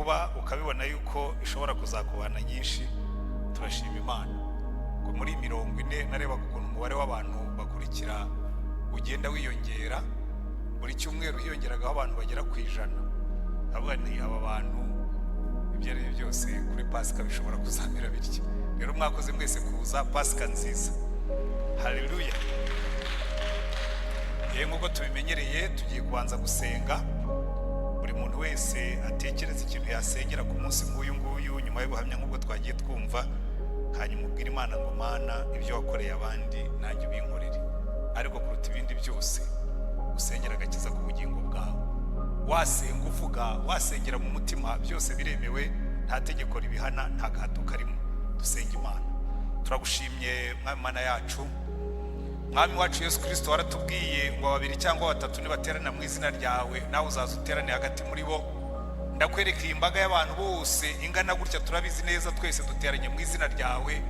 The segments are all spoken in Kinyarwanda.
kuba ukabibona yuko ishobora kuzakubana nyinshi, turashima Imana ngo muri 40 nareba ukuntu umubare w'abantu bakurikira ugenda wiyongera, buri cyumweru hiyongeragaho abantu bagera ku 100. avuga nti aba bantu ibyo ari byose kuri Pasika bishobora kuzamira bityo. Rero mwakoze mwese kuza Pasika nziza. Haleluya. Nk'uko tubimenyereye tugiye kubanza gusenga, buri muntu wese atekereza ikintu yasengera ku munsi nk'uyu nguyu, nyuma yo guhamya nk'ubwo twagiye twumva, hanyuma ubwira Imana ngo Mana ibyo wakoreye abandi nanjye ubinkorere. Ariko kuruta ibindi byose usengera agakiza ku bugingo bwawe. Wasenga uvuga, wasengera mu mutima, byose biremewe, nta tegeko ribihana, nta gahato karimo. Dusenga Imana. Turagushimye Mwami Mana yacu, Mwami wacu Yesu Kristo waratubwiye ngo 2 cyangwa 3 nibaterana mu izina ryawe nawe uzaza uterane hagati muri bo. Ndakwereka imbaga y'abantu bose ingana gutya, turabizi neza twese duteranye mu izina ryawe.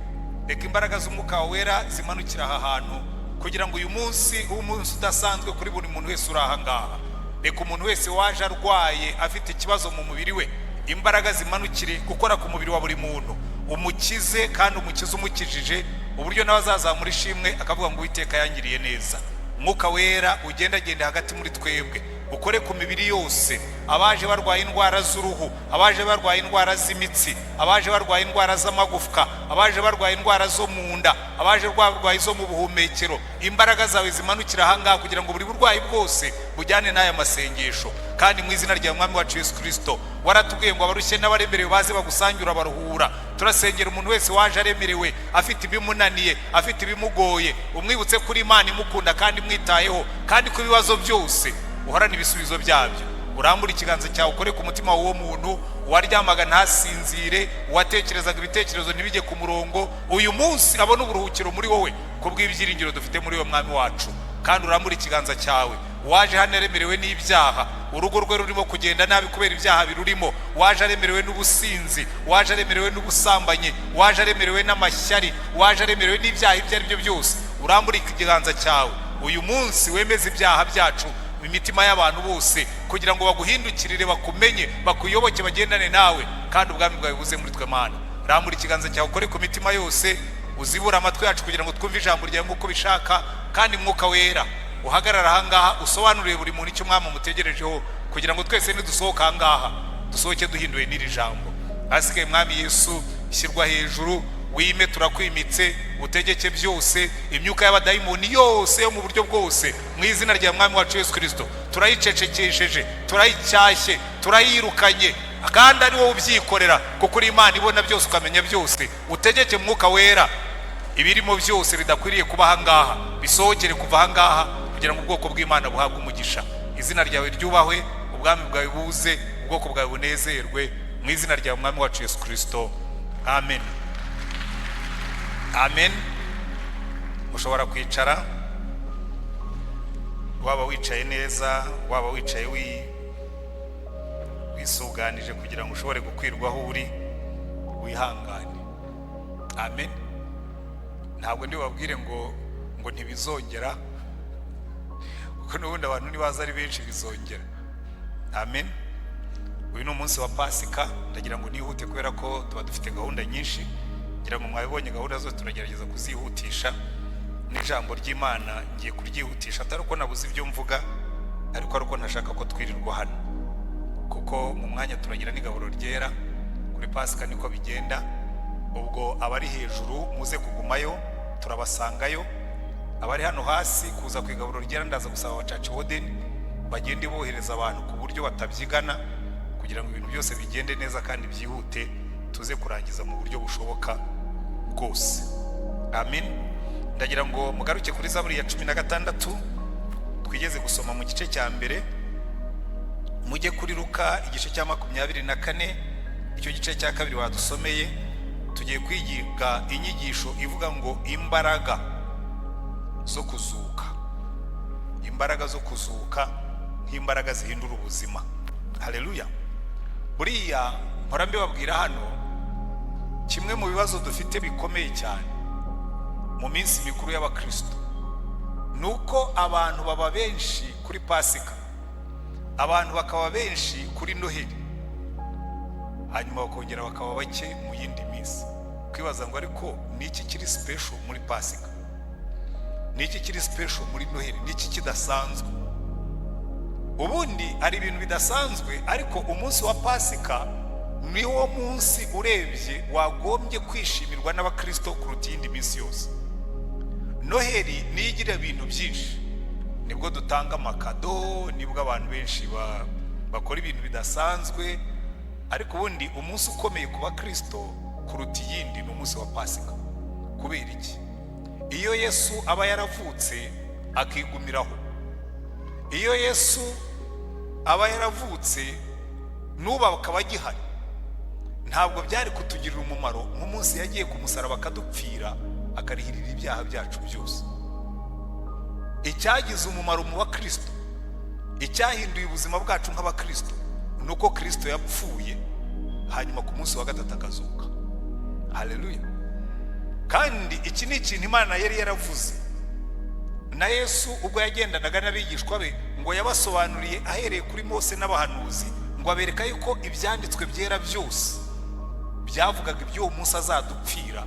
Reka imbaraga z'umwuka wera zimanukira aha hantu kugira ngo uyu munsi umunsi udasanzwe kuri buri muntu wese uraha ngaha. Reka umuntu wese waje arwaye afite ikibazo mu mubiri we, imbaraga zimanukire gukora ku mubiri wa buri muntu, umukize kandi umukize umukijije, uburyo nawe azazamura ishimwe akavuga ngo Uwiteka yangiriye neza. Mwuka wera ugendagende hagati muri twebwe, ukore ku mibiri yose, abaje barwaye indwara z'uruhu, abaje barwaye indwara z'imitsi, abaje barwaye indwara z'amagufwa, abaje barwaye indwara zo mu nda, abaje barwaye zo mu buhumekero. Imbaraga zawe zimanukira aha ngaha kugira ngo buri burwayi bwose bujyane n'aya masengesho. Kandi mu izina rya Mwami wacu Yesu Kristo waratubwiye ngo abarushye n'abaremerewe baze bagusangira baruhura. Turasengera umuntu wese waje aremerewe, afite ibimunaniye, afite ibimuggoye, umwibutse kuri Imana imukunda kandi mwitayeho, kandi ku bibazo byose uhorana ibisubizo byabyo. Urambura ikiganza cyawe ukore ku mutima w'uwo muntu waryamaga ntasinzire, watekerezaga ibitekerezo ntibijye ku murongo, uyu munsi abona uburuhukiro muri wowe kubw'ibyiringiro dufite muri wo Mwami wacu. Kandi urambura ikiganza cyawe waje hano aremerewe n'ibyaha, urugo rwe rurimo kugenda nabi kubera ibyaha birurimo, waje aremerewe n'ubusinzi, waje aremerewe n'ubusambanye, waje aremerewe n'amashyari, waje aremerewe n'ibyaha ibyo ari byo byose, urambura ikiganza cyawe uyu munsi wemeze ibyaha byacu imitima y'abantu bose kugira ngo baguhindukirire, bakumenye, bakuyoboke, bagendane nawe, kandi ubwami bwawe buze muri twe Mana. Rambura ikiganza cyawe ukore ku mitima yose, uzibura amatwi yacu kugira ngo twumve ijambo ryawe nk'uko bishaka. Kandi Mwuka wera uhagarara aha ngaha usobanurire buri muntu icyo Mwami umutegerejeho, kugira ngo twese nidusohoka aha ngaha dusohoke duhinduye n'iri jambo. Hasigaye Mwami Yesu ishyirwa hejuru, wime turakwimitse, utegeke byose, imyuka y'abadayimoni yose yo mu buryo bwose mu izina rya Mwami wacu Yesu Kristo turayicecekesheje, turayicyashye, turayirukanye, kandi ari wowe ubyikorera kuko uri Imana ibona byose ukamenya byose. Utegeke Mwuka wera ibirimo byose bidakwiriye kuba aha ngaha bisohokere kuva aha ngaha, kugira ngo ubwoko bw'Imana buhabwe umugisha. Izina ryawe ryubahwe, ubwami bwawe buze, ubwoko bwawe bunezerwe, mu izina rya Mwami wacu Yesu Kristo. Amen. Amen. Ushobora kwicara, waba wicaye neza, waba wicaye wisuganije kugira ngo ushobore gukwirwaho uri, wihangane. Amen. Ntabwo ndi babwire ngo ntibizongera, kuko n'ubundi abantu nibaza ari benshi bizongera. Amen. Uyu ni umunsi wa Pasika, ndagira ngo nihute kubera ko tuba dufite gahunda nyinshi, ngira ngo mwabibonye gahunda zose turagerageza kuzihutisha. N'ijambo ry'Imana ngiye kuryihutisha, atari uko nabuze ibyo mvuga, ariko ari uko ntashaka ko twirirwa hano, kuko mu mwanya turagira n'igaburo ryera. Kuri Pasika niko bigenda. Ubwo abari hejuru muze kugumayo, turabasangayo. Abari hano hasi kuza ku igaburo ryera, ndaza gusaba abacaci hodeni bagende bohereza abantu ku buryo batabyigana, kugira ngo ibintu byose bigende neza kandi byihute, tuze kurangiza mu buryo bushoboka bwose. Amen. Ndagira ngo mugaruke kuri Zaburi ya 16 twigeze gusoma mu gice cya mbere, mujye kuri Luka igice cya 24, icyo gice cya kabiri wadusomeye. Tugiye kwiga inyigisho ivuga ngo imbaraga zo kuzuka, imbaraga zo kuzuka nk'imbaraga zihindura ubuzima. Haleluya. Buriya mpora mbibabwira hano, kimwe mu bibazo dufite bikomeye cyane mu minsi mikuru y'abakristo nuko abantu baba benshi kuri Pasika, abantu bakaba benshi kuri Noheli, hanyuma bakongera bakaba bake mu yindi minsi. Kwibaza ngo ariko niki kiri special muri Pasika, niki kiri special muri Noheli, niki kidasanzwe? Ubundi ari ibintu bidasanzwe, ariko umunsi wa Pasika niwo munsi urebye wagombye kwishimirwa n'abakristo kuruta iyindi minsi yose. Noheli nigira ibintu byinshi, nibwo dutanga amakado, nibwo abantu benshi bakora ibintu bidasanzwe, ariko ubundi umunsi ukomeye ku bakristo kuruta iyindi ni umunsi wa Pasika. Kubera iki? Iyo Yesu aba yaravutse akigumiraho, iyo Yesu aba yaravutse nuba akaba agihari, ntabwo byari kutugirira umumaro nk'umunsi yagiye ku musaraba akadupfira akarihirira ibyaha byacu byose. Icyagize umumaro mu bakristo, icyahinduye ubuzima bwacu nk'abakristo, nuko Kristo yapfuye hanyuma ku munsi wa gatatu akazuka. Haleluya! Kandi iki ni ikintu Imana yari yaravuze. Na Yesu ubwo yagendanaga n'abigishwa be ngo yabasobanuriye ahereye kuri Mose n'abahanuzi, ngo abereka yuko ibyanditswe byera byose byavugaga iby'uwo munsi azadupfira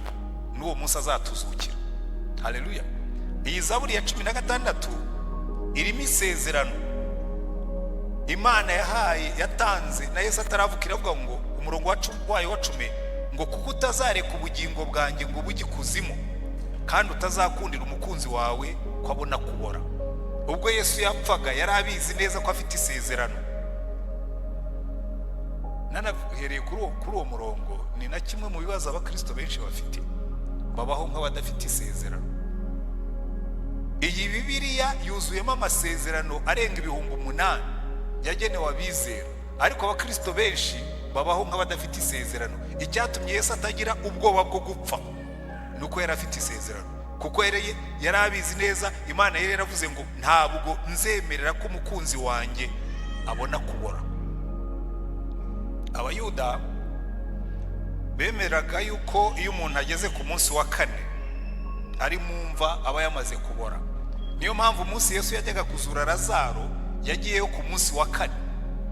n'uwo munsi azatuzukira. Haleluya! Iyi Zaburi ya 16 irimo isezerano Imana yatanze na Yesu ataravukira, avuga ngo umurongo wayo wa 10 ngo kuko utazareka ubugingo bwanjye ngo bujye kuzimu, kandi utazakundira umukunzi wawe ko abona kubora. Ubwo Yesu yapfaga yari abizi neza ko afite isezerano. Nanahereye kuri uwo murongo, ni na kimwe mu bibazo abakristo benshi bafite, babaho nk'abadafite isezerano. Iyi Bibiliya yuzuyemo amasezerano arenga 8,000 yagenewe abizera, ariko abakristo benshi babaho nk'abadafite isezerano. Icyatumye Yesu atagira ubwoba bwo gupfa nuko yari afite isezerano, kuko yari abizi neza Imana yari yaravuze ngo ntabwo nzemerera ko umukunzi wanjye abona kubora. Abayuda bemeraga yuko iyo umuntu ageze ku munsi wa 4 ari mumva aba yamaze kubora. Niyo mpamvu umunsi Yesu yajyaga kuzura Lazaro yagiyeyo ku munsi wa 4.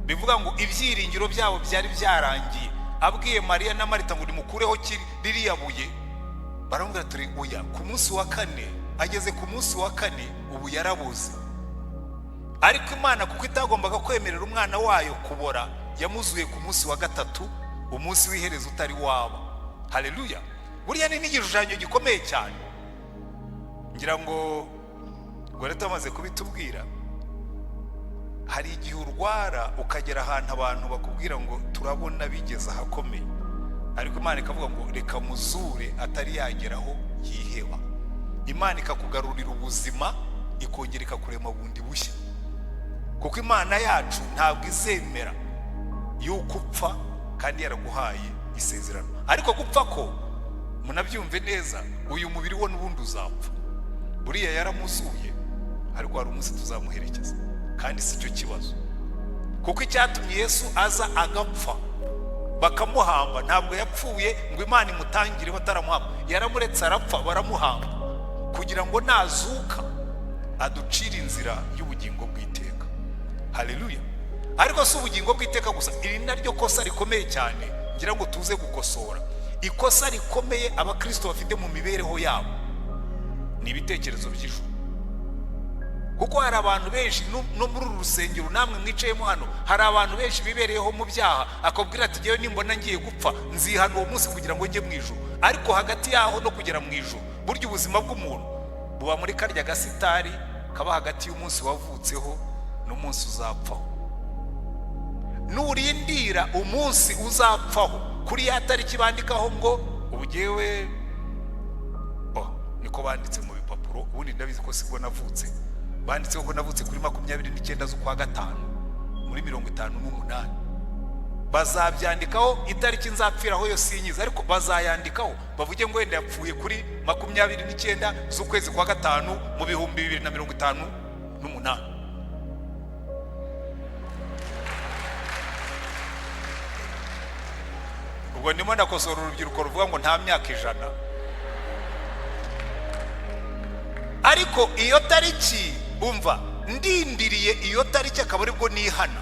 Bivuga ngo ibyiringiro byabo byari byarangiye. Abwiye Mariya na Marita ngo nimukureho ririya buye, baramubwira turi oya, ku munsi wa 4. Ageze ku munsi wa 4 ubu yarabuze. Ariko Imana kuko itagombaga kwemerera umwana wayo kubora, yamuzuye ku munsi wa 3, umunsi w'iherezo utari waba. Haleluya! Buriya ni n'igishushanyo gikomeye cyane. Ngira ngo leta amaze kubitubwira, hari igihe urwara ukagera ahantu abantu bakubwira ngo turabona bigeze ahakomeye, ariko Imana ikavuga ngo reka muzure atari yageraho yiheba. Imana ikakugarurira ubuzima, ikongera ikakurema bundi bushya, kuko Imana yacu ntabwo izemera yuko upfa kandi yaraguhaye isezerano. Ariko gupfa ko munabyumve neza, uyu mubiri wo n'ubundi uzapfa. Buriya yaramuzuye, ariko hari umunsi tuzamuherekeza, kandi si cyo kibazo. Kuko icyatumye Yesu aza agapfa bakamuhamba, ntabwo yapfuye ngo Imana imutangire bataramuhamba, yaramuretse arapfa baramuhamba, kugira ngo nazuka aducire inzira y'ubugingo bw'iteka. Haleluya! Ariko si ubugingo bw'iteka gusa, iri naryo kosa rikomeye cyane ngira ngo tuze gukosora. Ikosa rikomeye abakristo bafite mu mibereho yabo ni ibitekerezo by'ijuru. Kuko hari abantu benshi no muri uru rusengero namwe mwicayemo hano, hari abantu benshi bibereyeho mu byaha, akabwira ati ngewe nimbona ngiye gupfa nzihana uwo munsi kugira ngo njye mu ijuru. Ariko hagati yaho no kugera mu ijuru, burya ubuzima bw'umuntu buba muri karya gasitari kaba hagati y'umunsi wavutseho n'umunsi uzapfaho. Nurindira umunsi uzapfaho kuri ya tariki bandikaho ngo ubugewe niko banditse mu bipapuro, ubundi ndabizi ko sibwo navutse, banditseho ko navutse kuri 29 z'ukwa gatanu muri 58. Bazabyandikaho itariki nzapfiraho yo sinyiza, ariko bazayandikaho bavuge ngo wenda yapfuye kuri 29 z'ukwezi kwa gatanu mu 2058. Ubwo ndimo ndakosora urubyiruko ruvuga ngo nta myaka 100. Ariko iyo tariki umva ndindiriye, iyo tariki akaba aribwo nihana.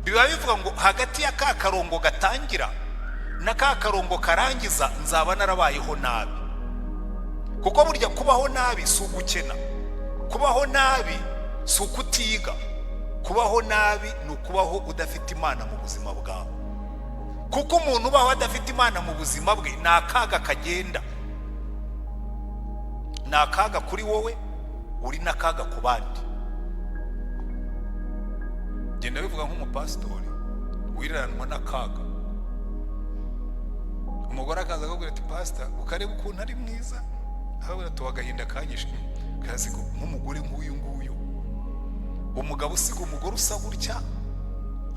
Biba bivuga ngo hagati ya ka karongo gatangira na ka karongo karangiza nzaba narabayeho nabi. Kuko burya kubaho nabi si ugukena, kubaho nabi si ukutiga, kubaho nabi ni ukubaho udafite Imana mu buzima bwawe. Kuko umuntu ubaho adafite Imana mu buzima bwe ni akaga kagenda, ni akaga kuri wowe, uri n'akaga ku bandi. Genda bivuga nk'umupasitori wiranwa n'akaga. Umugore akaza akubwira ati pastor ukareba ukuntu ari mwiza, habura tuwagahinda kanyishe kazi ko nk'umugore nk'uyu nguyu. Umugabo usiga umugore usa gutya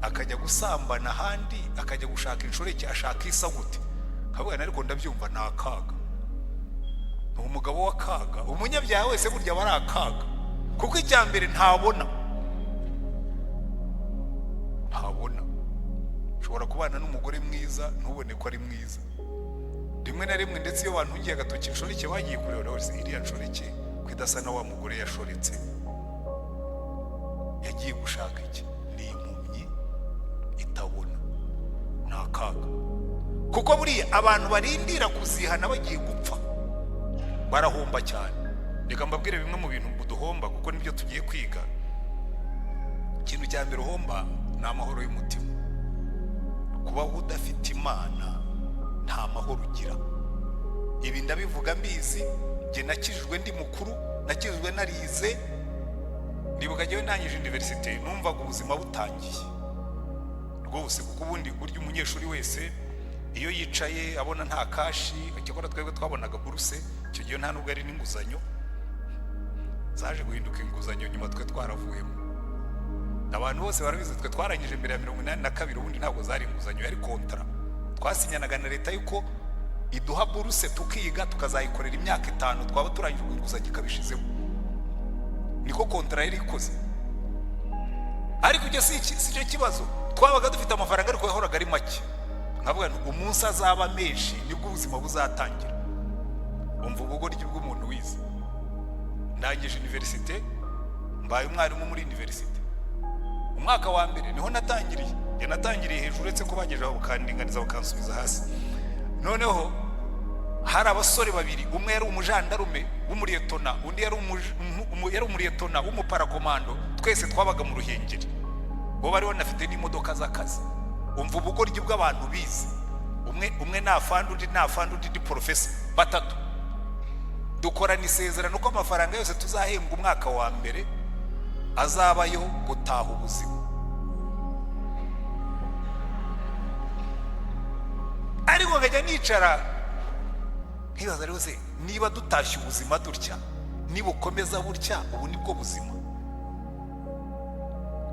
akajya gusambana handi, akajya gushaka inshoreke, ashaka isa gute. Kabwana ariko ndabyumva na akaga. Umugabo w'akaga, umunyabyaha wese burya bari akaga. Kuko icyambere ntabona ushobora kubana n'umugore mwiza ntubone ko ari mwiza. Rimwe na rimwe ndetse iyo abantu ugiye agatoki inshoreke bagiye kureba wese iriya nshoreke kwidasa na wa mugore yashoretse, yagiye gushaka iki? Ni impumyi itabona. Ni akaga. Kuko buriya abantu barindira kuzihana bagiye gupfa barahomba cyane. Reka mbabwire bimwe mu bintu duhomba kuko nibyo tugiye kwiga. Ikintu cya mbere uhomba ni amahoro y'umutima. Kuba udafite Imana nta mahoro ugira. Ibi ndabivuga mbizi, nge nakijijwe ndi mukuru, nakijijwe narize, ndibuka jyewe ntangije universite numvaga ubuzima butangiye rwose. Kuko ubundi burya umunyeshuri wese iyo yicaye abona nta kashi, cyakora twebwe twabonaga buruse, icyo gihe nta nubwo ari n'inguzanyo, zaje guhinduka inguzanyo nyuma twe twaravuyemo. Abantu bose barabizi twe twarangije mbere ya 82, ubundi ntabwo zari inguzanyo, yari kontra twasinyanaga na leta yuko iduha buruse tukiga tukazayikorera imyaka 5, twaba turangije inguzanyo ikabishizemo. Niko kontra yari ikoze. Ariko icyo si cyo kibazo, twabaga dufite amafaranga ariko yahoraga ari make. Nkavuga ngo umunsi azaba menshi nibwo ubuzima buzatangira. Umva ubugoryi bw'umuntu wize. Ndangije universite, mbaye umwarimu muri universite. Umwaka wa mbere niho natangiriye. Natangiriye hejuru uretse ko bagejeho bukandinganiza bakansubiza hasi. Noneho hari abasore babiri, umwe yari umujandarume w'umuriyetona, undi yari umuriyetona w'umuparakomando. Twese twabaga mu Ruhengeri, bo bari banafite n'imodoka z'akazi. Umva ubugoryi bw'abantu bize. Umwe nafanda, undi nafanda, undi ndi professor, batatu. Dukorana isezerano ko amafaranga yose tuzahembwa umwaka wa mbere azabayo gutaha ubuzima. Ariko nkajya nicara nkibaza rero se niba dutashye ubuzima dutya, niba ukomeza burya ubu nibwo buzima.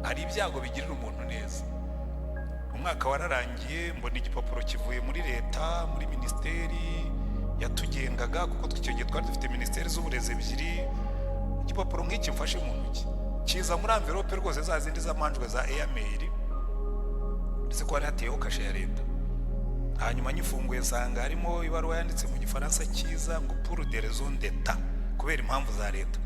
Hari ibyago bigirira umuntu neza. Umwaka wararangiye, mbona igipapuro kivuye muri leta, muri ministeri yatugengaga, kuko icyo gihe twari dufite ministeri z'uburezi ebyiri. Igipapuro nk'iki mfashe mu ntoki kiza muri envelope rwose za zindi z'amanjwe za airmail, ndetse ko hari hateyeho kashe ya leta. Hanyuma nyifunguye nsanga harimo ibaruwa yanditse mu gifaransa cyiza ngo pour des raisons d'état, kubera impamvu za leta.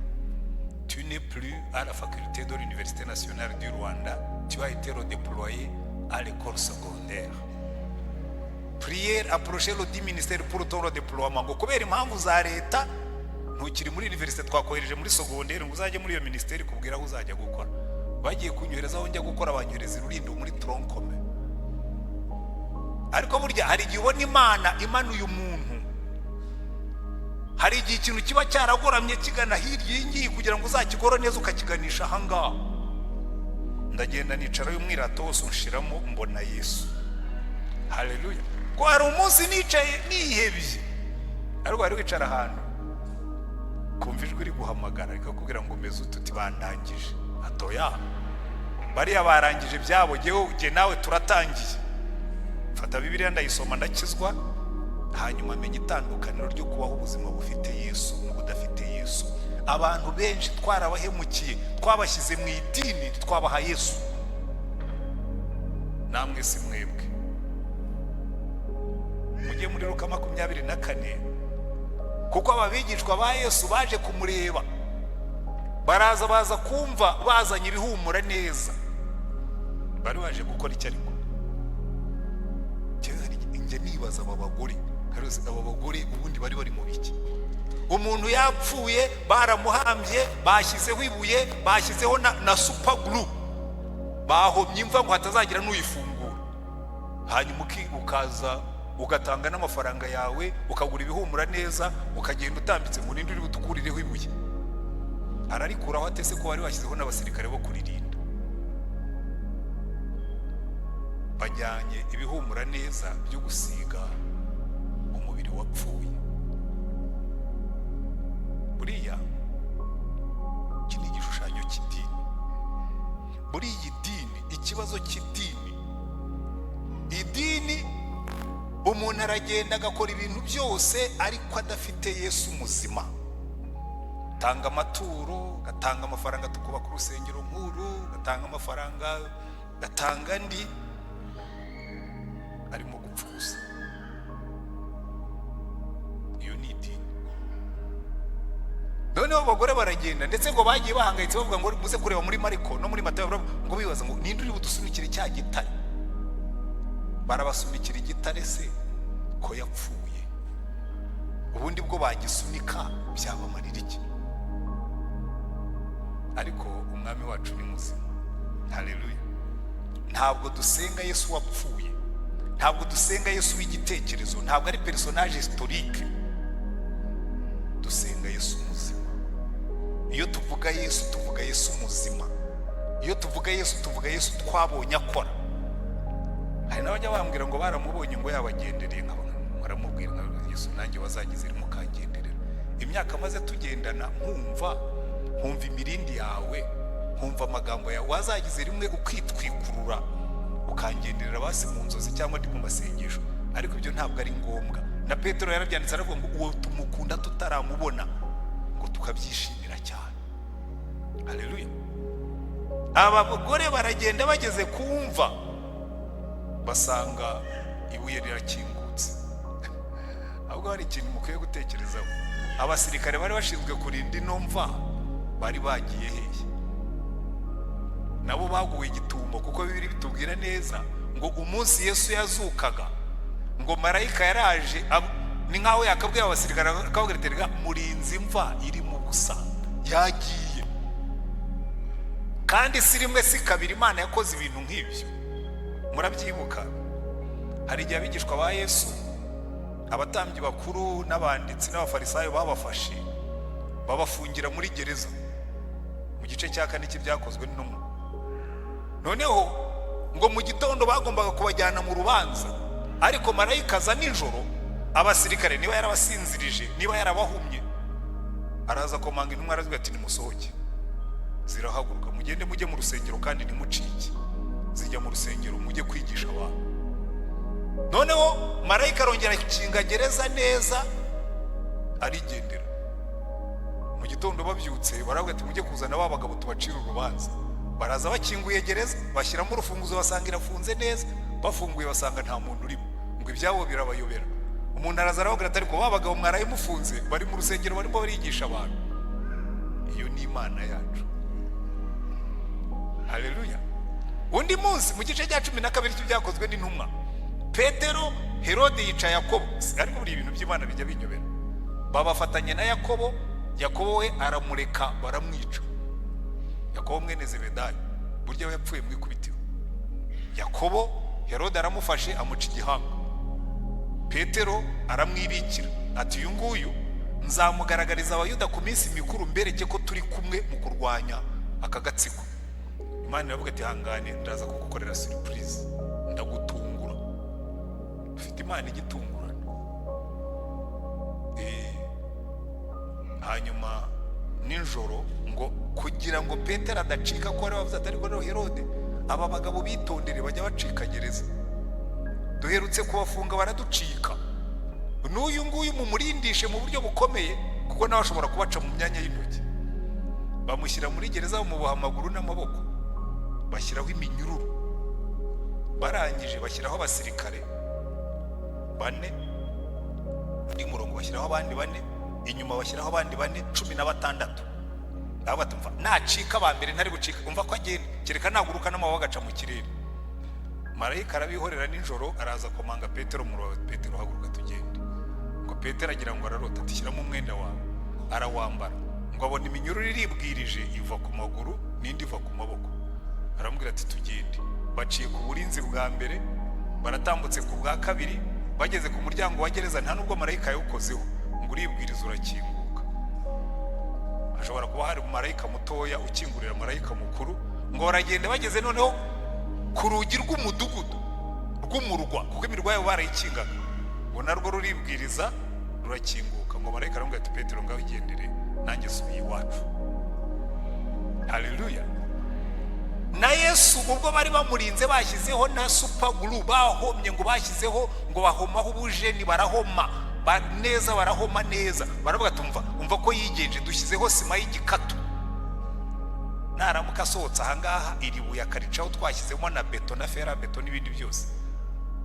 Tu n'es plus à la faculté de l'Université nationale du Rwanda, tu as été redéployé à l'école secondaire. Prière approcher le du ministère pour ton redéploiement. Ngo kubera impamvu za leta ntukiri muri université, twakohereje muri secondaire ngo uzajye muri iyo ministère kubwira aho uzajya gukora. Bagiye kunyohereza aho njya gukora, banyohereza Rulindo muri Troncome. Ariko burya hari igihe ubona Imana imanuye umuntu, hari igihe ikintu kiba cyaragoramye kigana hirya y'ingiyi kugira ngo uzakigoro neza ukakiganisha ahangaha. Ndagenda nicara y'umwirato wose unshiramo mbona Yesu. Haleluya. Ko hari umunsi nicaye nihebye, ariko ari wicara ahantu kumva ijwi iri guhamagara rikakubwira ngo meze ututi bandangije. Atoya bariya barangije byabo, jye nawe turatangiye. Fata Bibiliya ndayisoma ndakizwa, hanyuma menya itandukaniro ryo kubaho ubuzima bufite Yesu n'ubudafite Yesu. Abantu benshi twarabahemukiye, twabashyize mu idini, twabaha Yesu. Namwe si mwebwe. Mujye muri Luka 24, kuko ababigishwa ba Yesu baje kumureba, baza kumva bazanye ibihumura neza. Bari baje gukora icyo ariko njye nibaza aba bagore ubundi bari mu biki? Umuntu yapfuye baramuhambye, bashyizeho ibuye, bashyizeho na super glue, bahomye imva ngo hatazagira n'uyifungura. Hanyuma ukaza ugatanga n'amafaranga yawe, ukagura ibihumura neza, ukagenda utambitse ngo ninde uri butukurireho ibuye. Ararikuraho atese ko bari bashyizeho n'abasirikare bo kuririnda. Bajyanye ibihumura neza byo gusiga umubiri wapfuye. Buriya iki ni igishushanyo cy'idini. Muri iyi dini, ikibazo cy'idini, idini umuntu aragenda agakora ibintu byose ariko adafite Yesu muzima. Tanga amaturo, gatanga amafaranga tukubaka urusengero nkuru, gatanga amafaranga, gatanga andi, arimo gupfuza. Iyo ni idini. Noneho abagore baragenda, ndetse ngo bagiye bahangayitse bavuga ngo muze kureba muri Mariko no muri Matayo, ngo bibaza ngo ninde uri budusunikira cya gitare. Barabasunikira igitare se ko yapfuye. Ubundi bwo bagisunika byabamarira iki? Ariko umwami wacu ni muzima. Haleluya. Ntabwo dusenga Yesu wapfuye, ntabwo dusenga Yesu w'igitekerezo, ntabwo ari personnage historique. Dusenga Yesu muzima. Iyo tuvuga Yesu, tuvuga Yesu muzima. Iyo tuvuga Yesu, tuvuga Yesu twabonye akora. Hari n'abajya bambwira ngo baramubonye ngo yabagendereye, baramubwira ngo Yesu nanjye wazagize rimwe ukangenderera. Imyaka maze tugendana nkumva imirindi yawe, nkumva amagambo yawe, wazagize rimwe ukwitwikurura ukangenderera basi mu nzozi cyangwa ndi mu masengesho. Ariko ibyo ntabwo ari ngombwa. Na Petero yarabyanditse aravuga ngo uwo tumukunda tutaramubona ngo tukabyishimira cyane. Haleluya. Aba bagore baragenda bageze kumva, basanga ibuye rirakingutse. Ahubwo hari ikintu mukwiye gutekerezaho. Abasirikare bari bashinzwe kurinda ino mva bari bagiye hehe? Nabo baguye igitumbo, kuko Bibiliya bitubwira neza ngo umunsi Yesu yazukaga ngo marayika yaraje, ni nkaho yakabwiye abasirikare akababwira ati murinzi mva iri mu busa yagiye. Kandi si rimwe si kabiri Imana yakoze ibintu nk'ibyo. Murabyibuka, hari igihe abigishwa ba Yesu, abatambyi bakuru n'abanditsi n'abafarisayo babafashe babafungira muri gereza mu gice cya 4 cy'ibyakozwe n'intumwa. Noneho ngo mu gitondo bagombaga kubajyana mu rubanza, ariko marayika aza nijoro, abasirikare niba yarabasinzirije, niba yarabahumye, araza komanga intumwa aravuga ati nimusohoke. Zirahaguruka, mugende mujye mu rusengero kandi nimucike. Zijya mu rusengero mujye kwigisha abantu. Noneho marayika arongera ikinga gereza neza, arigendera. Mu gitondo babyutse baravuga ati mujye kuzana ba bagabo tubacira urubanza. Baraza bakinguye gereza, bashyiramo urufunguzo basanga irafunze neza, bafunguye basanga nta muntu urimo. Ngo ibyabo birabayobera. Umuntu araza aravuga ati ariko ba bagabo mwaraye mufunze bari mu rusengero barimo barigisha abantu. Iyo ni Imana yacu. Haleluya. Undi munsi mu gice cya 12 cy'ibyakozwe n'intumwa, Petero, Herode yica Yakobo. Ariko buri ibintu by'Imana bijya binyobera. Babafatanye na Yakobo, Yakobo we aramureka baramwica. Yakobo mwene Zebedayo burya we yapfuye mu ikubitiro. Yakobo Herode aramufashe amuca igihanga. Petero aramwibikira ati uyu nguyu nzamugaragariza abayuda ku minsi mikuru mbereke ko turi kumwe mu kurwanya aka gatsiko. Imana iravuga ati hangane ndaza kugukorera surprise, ndagutungura. Ufite Imana igitungurana. Hanyuma ninjoro ngo kugira ngo Petero adacika ko ari bavuze ati ariko no Herode aba bagabo bitondere bajya bacika gereza, duherutse kubafunga baraducika. N'uyu nguyu mumurindishe mu buryo bukomeye kuko nawe ashobora kubaca mu myanya y'intoki. Bamushyira muri gereza bamuboha amaguru n'amaboko, bashyiraho iminyururu. Barangije bashyiraho abasirikare 4, undi murongo bashyiraho abandi 4, inyuma bashyiraho abandi 4, 16. Aba batumva nacika ba mbere ntari bucika, umva ko agenda kereka naguruka n'amabaga agaca mu kirere. marayika arabihorera nijoro, araza komanga Petero mu Petero haguruka tugende. Ngo Petero agira ngo ararota, ati shyiramo umwenda wawe, arawambara. Ngo abona iminyururu iribwirije iva ku maguru n'indi iva ku maboko. Aramubwira ati tugende. Baciye ku burinzi bwa mbere, baratambutse ku bwa kabiri, bageze ku muryango wa gereza nta nubwo marayika yawukozeho, ngo uribwiriza urakinguka. Ashobora kuba hari marayika mutoya ukingurira marayika mukuru. Ngo baragenda bageze noneho ku rugi rw'umudugudu rw'umurwa, kuko imirwa yabo barayikingaga. Ngo narwo ruribwiriza rurakinguka. Ngo marayika aramubwira ati Petero ngaho igendere, nanjye subiye iwacu. Haleluya. Na Yesu ubwo bari bamurinze bashyizeho na super glue, bahomye ngo bashyizeho ngo bahomaho ubujeni, barahoma neza, barahoma neza. Baravuga tumva ko yigenje, dushyizeho sima y'igikatu. Naramuka asohotse ahangaha iribuye akaricaho, twashyizemo na beto na fera beto n'ibindi byose,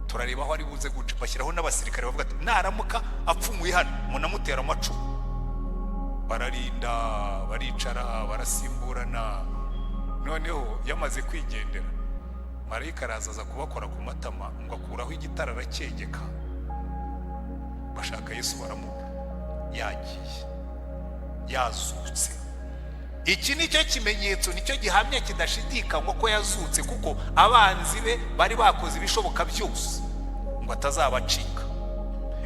turareba aho ari buze guca. Bashyiraho n'abasirikare bavuga ati naramuka apfumuye hano munamutera amacumu. Bararinda, baricara, barasimburana. Noneho yamaze kwigendera, marayika araza kubakora ku matama, ngo akuraho igitara aracyegeka. Bashaka Yesu baramubura, yagiye, yazutse. Iki nicyo kimenyetso, nicyo gihamya kidashidikanywa ko yazutse, kuko abanzi be bari bakoze ibishoboka byose ngo atazabacika.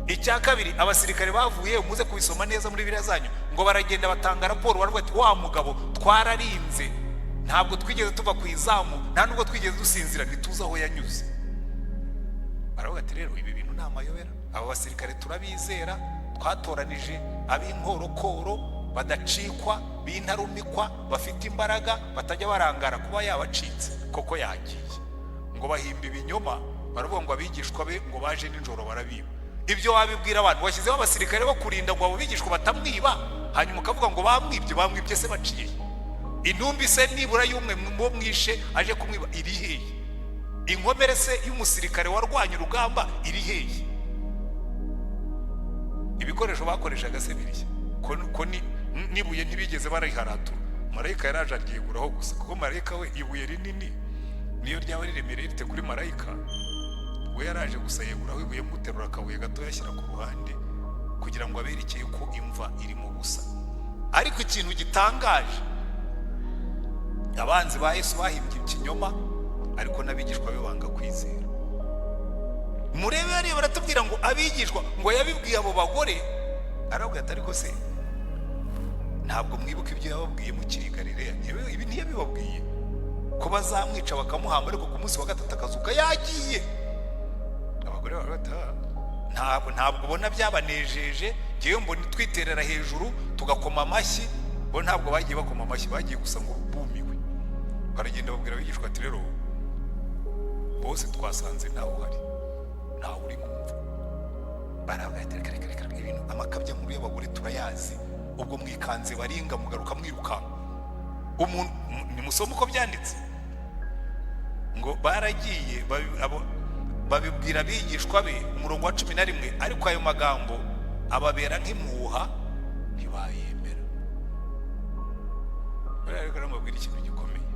Icya kabiri, abasirikare bavuye, muze kubisoma neza muri Bibiliya zanyu, ngo baragenda batanga raporo, baravuga ati wa mugabo twararinze, ntabwo twigeze tuva ku izamu, nta nubwo twigeze dusinzira, ntituzi aho yanyuze. Baravuga ati rero ibi bintu ni amayobera. Abo basirikare turabizera, twatoranije ab'inkorokoro badacikwa, b'intarumikwa, bafite imbaraga, batajya barangara kuba yabacitse. Koko yagiye. Ngo bahimba ibinyoma, baravuga ngo abigishwa be ngo baje nijoro barabiba. Ibyo wabibwira abantu, washyizeho abasirikare bo kurinda ngo abo bigishwa batamwiba, hanyuma ukavuga ngo bamwibye se baciye. Intumbi se nibura y'umwe mu mwishe aje kumwiba iri hehe? Inkomere se y'umusirikare warwanya urugamba iri hehe? Ibikoresho bakoreshaga se biriya ko nibuye ntibigeze bariharatura. Marayika yaraje aryeguraho gusa, kuko marayika we ibuye rinini niyo ryaba riremereye rite kuri marayika, we yaraje gusa yeguraho ibuye, muterura akabuye gato yashyira ku ruhande kugira ngo aberekeye ko imva iri mu busa. Ariko ikintu gitangaje, abanzi ba Yesu bahimbye ikinyoma, ariko n'abigishwa be banga kwizera. Murebe yari baratubwira ngo abigishwa ngo yabibwiye abo bagore, aravuga ati ariko se ntabwo mwibuka ibyo yababwiye mu Galileya? Ibi ntiyabibabwiye ko bazamwica bakamuhamba, ariko ku munsi wa gatatu akazuka yagiye. Abagore baravuga ntabwo ubona byabanejeje, ngewe mbona twiterera hejuru tugakoma amashyi, bo ntabwo bagiye bakoma amashyi, bagiye gusa ngo bumiwe. Baragenda babwira abigishwa ati rero bose twasanze ntawe uhari, ntawe uri kumva. Baravuga ati reka ibintu amakabya nkuru y'abagore turayazi, ubwo mwikanze baringa mugaruka mwirukanka. Umuntu nimusoma uko byanditse, ngo baragiye babibwira abigishwa be, umurongo wa 11, ariko ayo magambo ababera nk'impuha ntibayemera. Barareka namubwira ikintu gikomeye,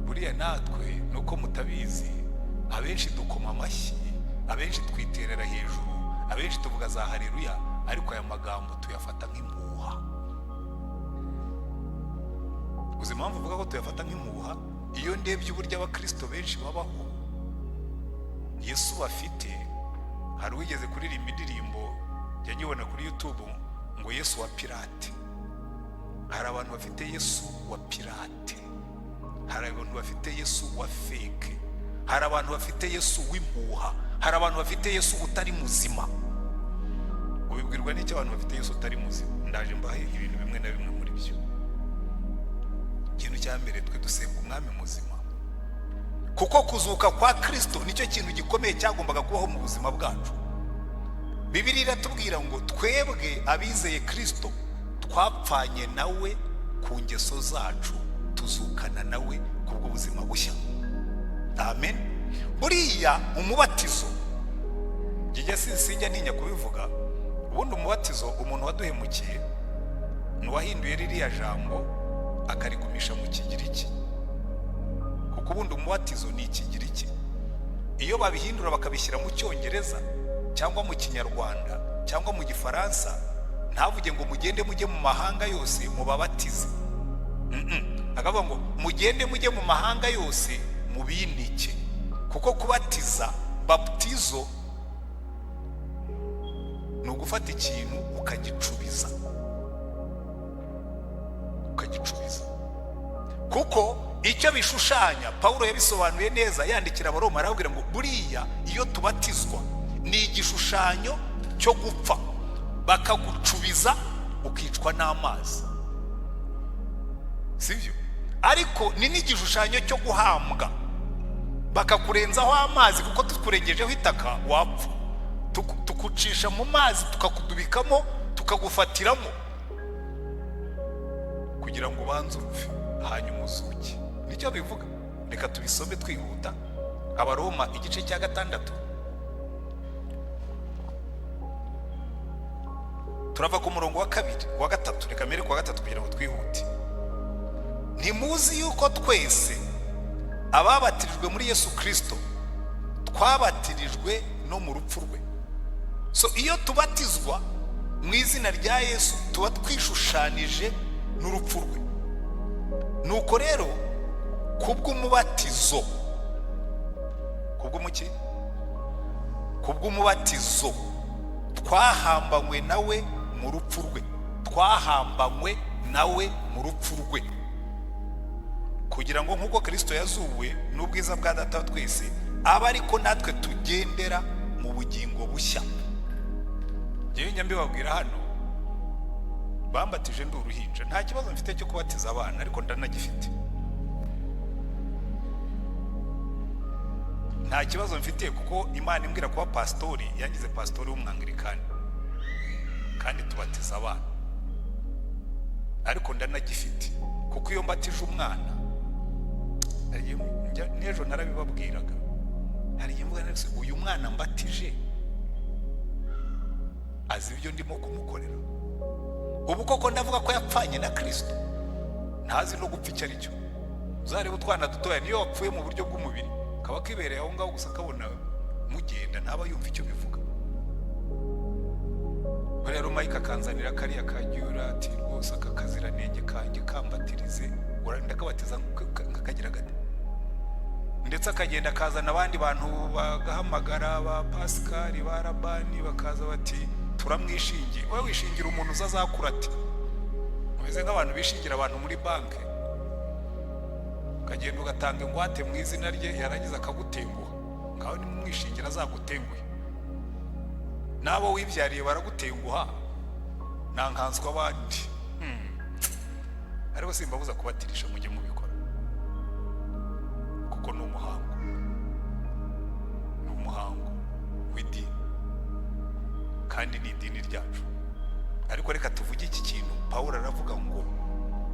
buriya natwe nuko mutabizi, abenshi dukoma amashyi, abenshi twiterera hejuru, abenshi tuvuga za haleluya, ariko aya magambo tuyafata nk'impuha. Uzi impamvu uvuga ko tuyafata nk'impuha? Iyo ndebye uburyo abakristo benshi babaho, Yesu bafite, hari wigeze kuririmba indirimbo yanyibona kuri YouTube ngo Yesu wa pirate. Hari abantu bafite Yesu wa pirate, hari abantu bafite Yesu wa fake, hari abantu bafite Yesu w'impuha, hari abantu bafite Yesu utari muzima. Ubibwirwa n'icyo abantu bafite Yesu utari muzima? Ndaje mbahe ibintu bimwe na bimwe muri byo. Ikintu cya mbere, twe dusenga umwami muzima, kuko kuzuka kwa Kristo nicyo kintu gikomeye cyagombaga kubaho mu buzima bwacu. Bibiliya iratubwira ngo twebwe abizeye Kristo twapfanye nawe ku ngeso zacu, tuzukana nawe kubwo buzima bushya. Amen. Buriya umubatizo, njye sinjya ntinya kubivuga, ubundi umubatizo umuntu waduhemukiye n'uwahinduye ririya jambo akarigumisha mu Kigiriki, kuko ubundi umubatizo ni Ikigiriki. iyo babihindura bakabishyira mu cyongereza cyangwa mu kinyarwanda cyangwa mu gifaransa, ntavuge ngo mugende mujye mu mahanga yose mubabatize. Akavuga ngo mugende mujye mu mahanga yose mubinike. Kuko kubatiza, baptizo, ni ugufata ikintu ukagicubiza. Kuko icyo bishushanya Paulo yabisobanuye neza yandikira Abaroma, arababwira ngo buriya iyo tubatizwa ni igishushanyo cyo gupfa, bakagucubiza ukicwa n'amazi, sibyo? Ariko ni n'igishushanyo cyo guhambwa, bakakurenzaho amazi, kuko tukurengejeho itaka wapfa, tukucisha mu mazi tukakudubikamo tukagufatiramo kugira ngo ubanze upfe hanyuma uzuke. Nicyo bivuga. Reka tubisome twihuta. Abaroma igice cya 6 turava ku murongo wa 2 wa 3. Reka mbere ku wa 3 kugira ngo twihute. Ntimuzi yuko twese ababatirijwe muri Yesu Kristo twabatirijwe no mu rupfu rwe. So iyo tubatizwa mu izina rya Yesu tuba twishushanije n'urupfu rwe. Nuko rero kubw'umubatizo, kubw'umubatizo twahambanywe nawe mu rupfu rwe, twahambanywe nawe mu rupfu rwe, kugira ngo nk'uko Kristo yazuwe n'ubwiza bwa Data wa twese aba ariko natwe tugendera mu bugingo bushya. Njyewe nyambibabwira hano, bambatije ndi uruhinja, nta kibazo mfite cyo kubatiza abana, ariko ndanagifite. Nta kibazo mfite kuko Imana imbwira kuba pastori, yangize pastori w'umwangirikani, kandi tubatiza abana. Ariko ndanagifite kuko iyo mbatije umwana, n'ejo narabibabwiraga, hari igihe mvuga nese uyu mwana mbatije azi ibyo ndimo kumukorera. Ubu koko ndavuga ko yapfanye na Kristo, ntazi no gupfa icyo ari cyo. Uzareba utwana dutoya niyo wapfuye mu buryo bw'umubiri, kaba kibereye aho ngaho gusa kabona mugenda, ntaba yumva icyo bivuga. Rero Mike akanzanira kariya kajyura ati rwose akakaziranenge kanjye kambatirize, ndakabatiza nkakagira gate. Ndetse akagenda akazana abandi bantu bagahamagara ba Pascal, ba Rabani, bakaza bati turamwishingiye. Wowe wishingira umuntu uzazakura ati, umeze nk'abantu bishingira abantu muri banke, ukagenda ugatanga ingwate mu izina rye, yarangiza akagutenguha. Ngaho ni mumwishingira azagutenguye. Nabo wibyariye baragutenguha, nankanswa abandi. Ariko simbabuza kubatirisha mujye mubikora, kuko ni umuhango w'idini, kandi ni idini ryacu. Ariko reka tuvuge iki kintu. Paulo aravuga ngo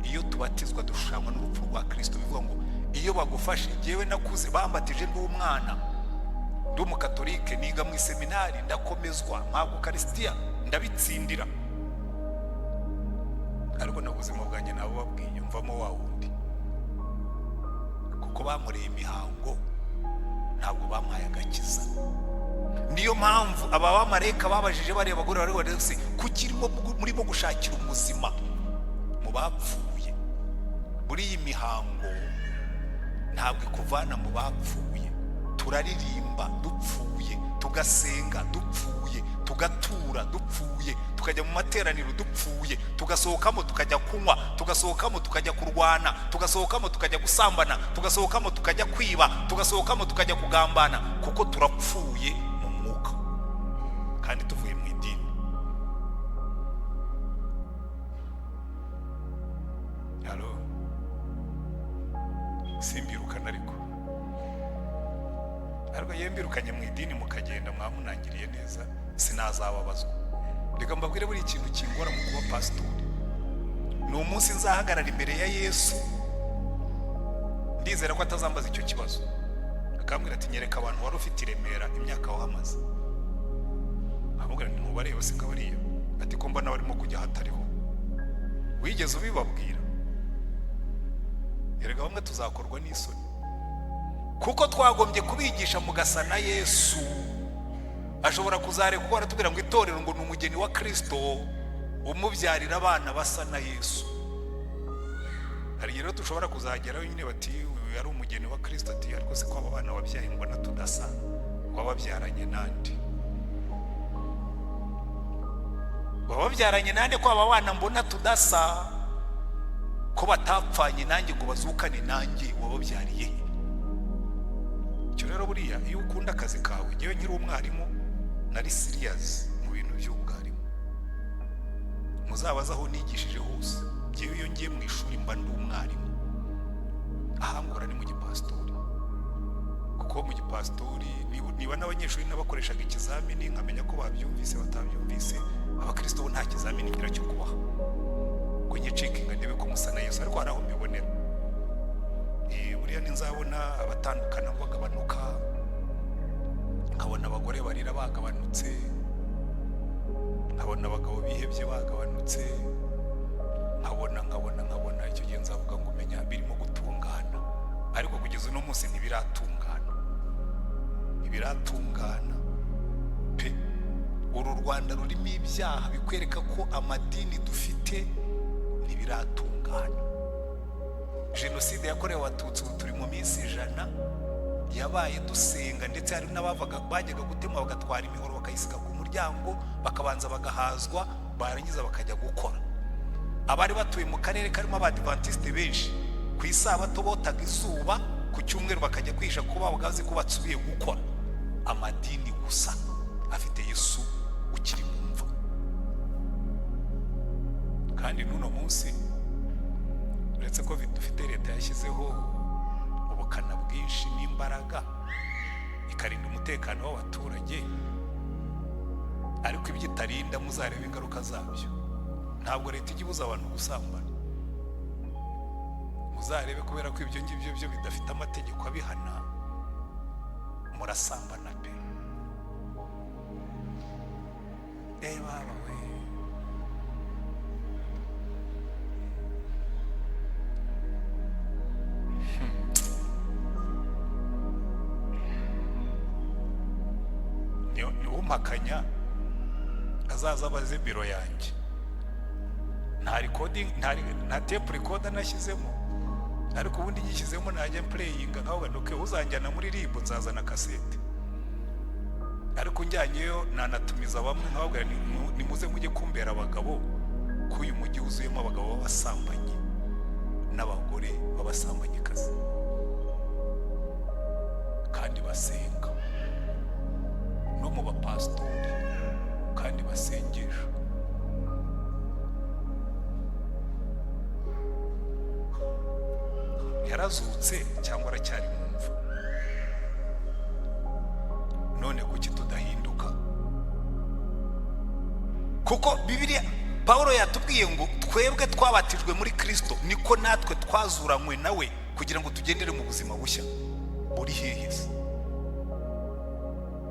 iyo tubatizwa dushushanywa n'urupfu rwa Kristo. Bivuga ngo iyo bagufashe, jewe nakuze bambatije ndi umwana, ndi umukatolike, niga mu seminari, ndakomezwa, mpabwa Ukaristiya, ndabitsindira. Ariko n'ubuzima bwanjye nabo babwiye mvamo wa wundi, kuko bamureye imihango, ntabwo bampaye agakiza. Niyo mpamvu aba bamarayika babajije bari abagore bari barese kuki murimo gushakira umuzima mu bapfuye. Buri iyi mihango ntabwo ikuvana mu bapfuye. Turaririmba dupfuye, tugasenga dupfuye, tugatura dupfuye, tukajya mu materaniro dupfuye, tugasohokamo tukajya kunywa, tugasohokamo tukajya kurwana, tugasohokamo tukajya gusambana, tugasohokamo tukajya kwiba, tugasohokamo tukajya kugambana, kuko turapfuye mu mwuka kandi tuvuye mu idini. Halo, simbirukana ariko yembirukanye mu idini mukagenda mwamunangiriye neza, sinazababazwa. Reka mbabwire buri ikintu kingora mu kuba pastori. Ni umunsi nzahagarara imbere ya Yesu, ndizera ko atazambaza icyo kibazo, akambwira ati nyereka abantu wari ufite iremera imyaka wahamaze. Amubwira nti ntubareba singabariye, ati ko mbona barimo kujya hatariho. Wigeze ubibabwira? Erega bamwe tuzakorwa n'isoni. kuko twagombye kubigisha mugasa na Yesu. Ashobora kuzare kuko aratubwira ngo itorero ngo ni umugeni wa Kristo umubyarira abana basa na Yesu. Hari rero dushobora kuzageraho nyine bati yari umugeni wa Kristo, ati ariko se ko aba bana wabyaye mbona tudasa, wababyaranye nande? Wababyaranye nande ko aba bana mbona tudasa, ko batapfanye nanjye ngo bazukane nanjye, wababyariye? Icyo rero buriya iyo ukunda akazi kawe, ngewe nkiri umwarimu nari serious mu bintu by'ubwarimu, muzabaza aho nigishije hose. Ngewe iyo ngiye mu ishuri mba ndi umwarimu, ahangora ni mu gipastori, kuko mu gipastori niba n'abanyeshuri n'abakoreshaga ikizamini nkamenya ko babyumvise batabyumvise, abakristo bo nta kizamini ngira cyo kubaha ngo nyicekinga ndebe ko musa na Yesu, ariko hari aho mbibonera. Buriya ninzabona abatandukana bagabanuka, nkabona abagore barira bagabanutse, nkabona abagabo bihebye bagabanutse, nkabona icyo gihe nzavuga ngo menya birimo gutungana. Ariko kugeza uno munsi ntibiratungana pe. Uru Rwanda rurimo ibyaha bikwereka ko amadini dufite ntibiratungana. Jenoside yakorewe Abatutsi turi mu minsi 100 yabaye dusenga, ndetse hari bajyaga gutema bagatwara imihoro bakayisiga ku muryango, bakabanza bagahazwa, barangiza bakajya gukora. Abari batuye mu karere karimo abadivantiste benshi, ku isabato botaga izuba, ku cyumweru bakajya kwisha kuba bagazi ko batsubiye gukora. Amadini gusa afite Yesu ukiri mumva. Kandi nuno munsi uretse ko dufite leta yashyizeho ubukana bwinshi n'imbaraga ikarinda umutekano w'abaturage, ariko ibyitarinda muzareba ingaruka zabyo. Ntabwo leta ijya ibuza abantu gusambana, muzarebe kubera ko ibyo ngibyo byo bidafite amategeko abihana, murasambana pe. Baba we, ni umpakanya azaza abaze biro yanjye, nta recording nta tape recorder nashyizemo, ariko ubundi gishyizemo najya playinga nkaho ndoke uzanjyana muri ribo nzazana cassette. Ariko njyanyeyo nanatumiza bamwe nkababwira ni muze mujye kumbera abagabo, ko uyu mujyi uzuyemo abagabo b'abasambanyi n'abagore b'abasambanyikazi kandi basenga, no mu bapastori kandi basengesha. Yarazutse cyangwa aracyari mumva? None kuki tudahinduka? Kuko Bibiliya Paulo yatubwiye ngo twebwe twabatijwe muri Kristo niko natwe twazuranywe nawe kugira ngo tugendere mu buzima bushya. Buri hehe se?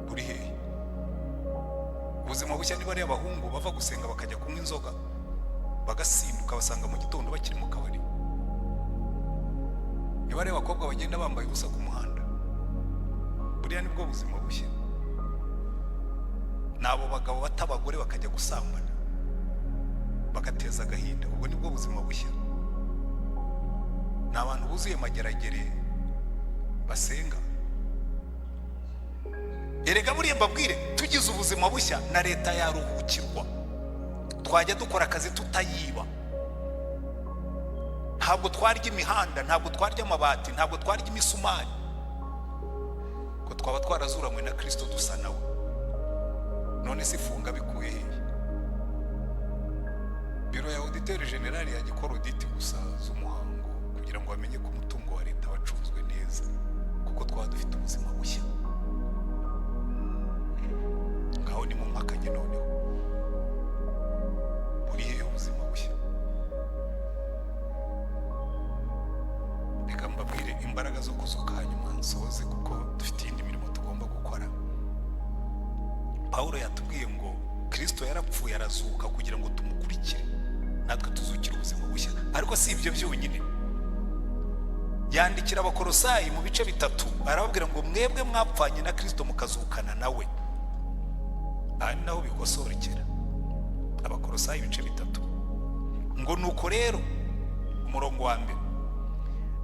Buri hehe? Ubuzima bushya niba ari abahungu bava gusenga bakajya kunywa inzoga, bagasinduka basanga mu gitondo bakiri mu kabari. Niba ari abakobwa bagenda bambaye ubusa ku muhanda, buriya nibwo buzima bushya. Nabo bagabo batabagore bakajya gusambana bagateza agahinda, ubwo nibwo buzima bushya. N'abantu buzuye mageragere basenga. Erega buriya mbabwire, tugize ubuzima bushya na leta yaruhukirwa, twajya dukora akazi tutayiba. Ntabwo twarya imihanda, ntabwo twarya amabati, ntabwo twarya imisumari, ko twaba twarazuranywe na Kristo dusa nawe. None se ifunga bikuye hehe? Biro ya auditeur general ya gikora audit gusa z'umuhango kugira ngo bamenye ko umutungo wa leta wacunzwe neza, kuko twaba dufite ubuzima bushya. Ngaho ni mu mpakanye noneho, buri hehe ubuzima bushya? Reka mbabwire imbaraga zo kuzuka hanyuma nsoze, kuko dufite indi mirimo tugomba gukora. Paulo yatubwiye ngo Kristo yarapfuye arazuka kugira ngo tumukurikire, natwe tuzukire ubuzima bushya. Ariko si ibyo byonyine, yandikira abakolosayi mu bice bitatu arababwira ngo mwebwe mwapfanye na Kristo mukazukana nawe. Ari naho bikosorekera. Abakolosayi ibice bitatu ngo nuko rero umurongo wa mbere,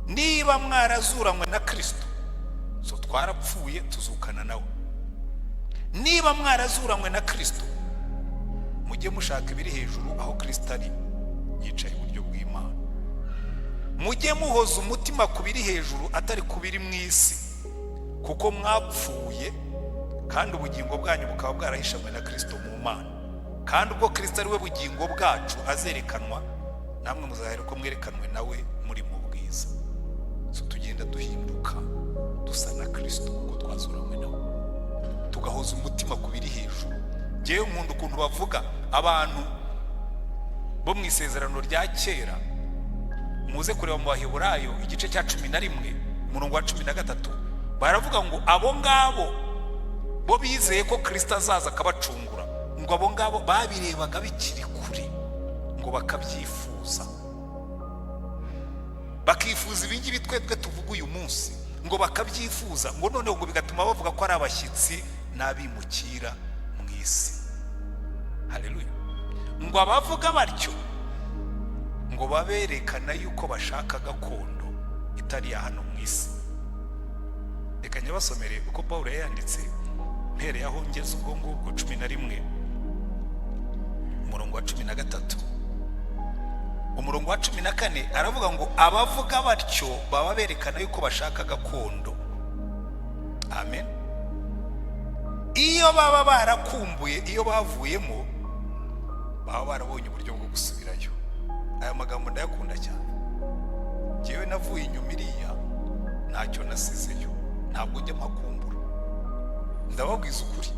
niba mwarazuranywe na Kristo, so twarapfuye tuzukana nawe. Niba mwarazuranywe na Kristo, mujye mushaka ibiri hejuru aho Kristo ari yicaye iburyo bw'Imana. Mujye muhoza umutima ku biri hejuru atari ku biri mu isi, kuko mwapfuye kandi ubugingo bwanyu bukaba bwarahishanywe na Kristo mu Mana. Kandi ubwo Kristo ari we bugingo bwacu azerekanwa, namwe muzahera ko mwerekanwe nawe muri mu bwiza. So tugenda duhinduka dusa na Kristo kuko twazuranywe nawe, tugahoza umutima ku biri hejuru. Ngewe nkunda ukuntu bavuga abantu bo mu isezerano rya kera. Muze kureba mu Baheburayo igice cya 11 umurongo wa 13, baravuga ngo abo ngabo bo bizeye ko Kristo azaza akabacungura, ngo abo ngabo babirebaga bikiri kure, ngo bakabyifuza, bakifuza ibingibi twebwe tuvuga uyu munsi, ngo bakabyifuza, ngo noneho ngo bigatuma bavuga ko ari abashyitsi n'abimukira mu isi. Haleluya. Ngo abavuga batyo ngo baberekana yuko bashaka gakondo itari ya hano mu isi. Reka nyabasomere uko Paulo yanditse mpereye aho ngeze ubwo ngubwo 11 umurongo wa 13. Umurongo wa 14 aravuga ngo abavuga batyo baba berekana yuko bashaka gakondo. Amen. Iyo baba barakumbuye, iyo bavuyemo, baba barabonye uburyo bwo gusubirayo. Aya magambo ndayakunda cyane. Jewe navuye inyuma iriya ntacyo nasizeyo, ntabwo njya mpakumbura. Ndababwiza ukuri,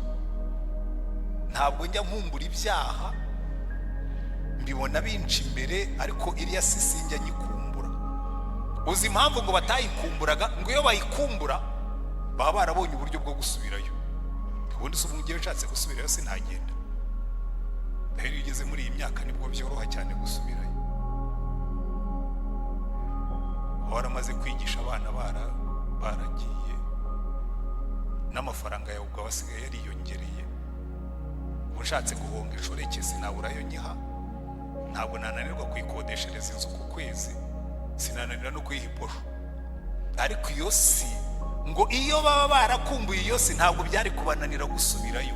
ntabwo njya nkumbura ibyaha, mbibona binci imbere, ariko iriya sisi njya nyikumbura. Uzi impamvu ngo batayikumburaga? Ngo iyo bayikumbura baba barabonye uburyo bwo gusubirayo. Ubundi se umujye ushatse gusubirayo sinagenda. Rero ugeze muri iyi myaka nibwo byoroha cyane gusubirayo. Waramaze kwigisha abana baragiye, n'amafaranga yawe ubwo basigaye yariyongereye. Ushatse guhonga inshoreke sinaburayo nyiha, ntabwo nananirwa kuyikodeshereza inzu ku kwezi, sinananira no kuyihiposha. Ariko iyo si ngo iyo baba barakumbuye, iyo si ntabwo byari kubananira gusubirayo.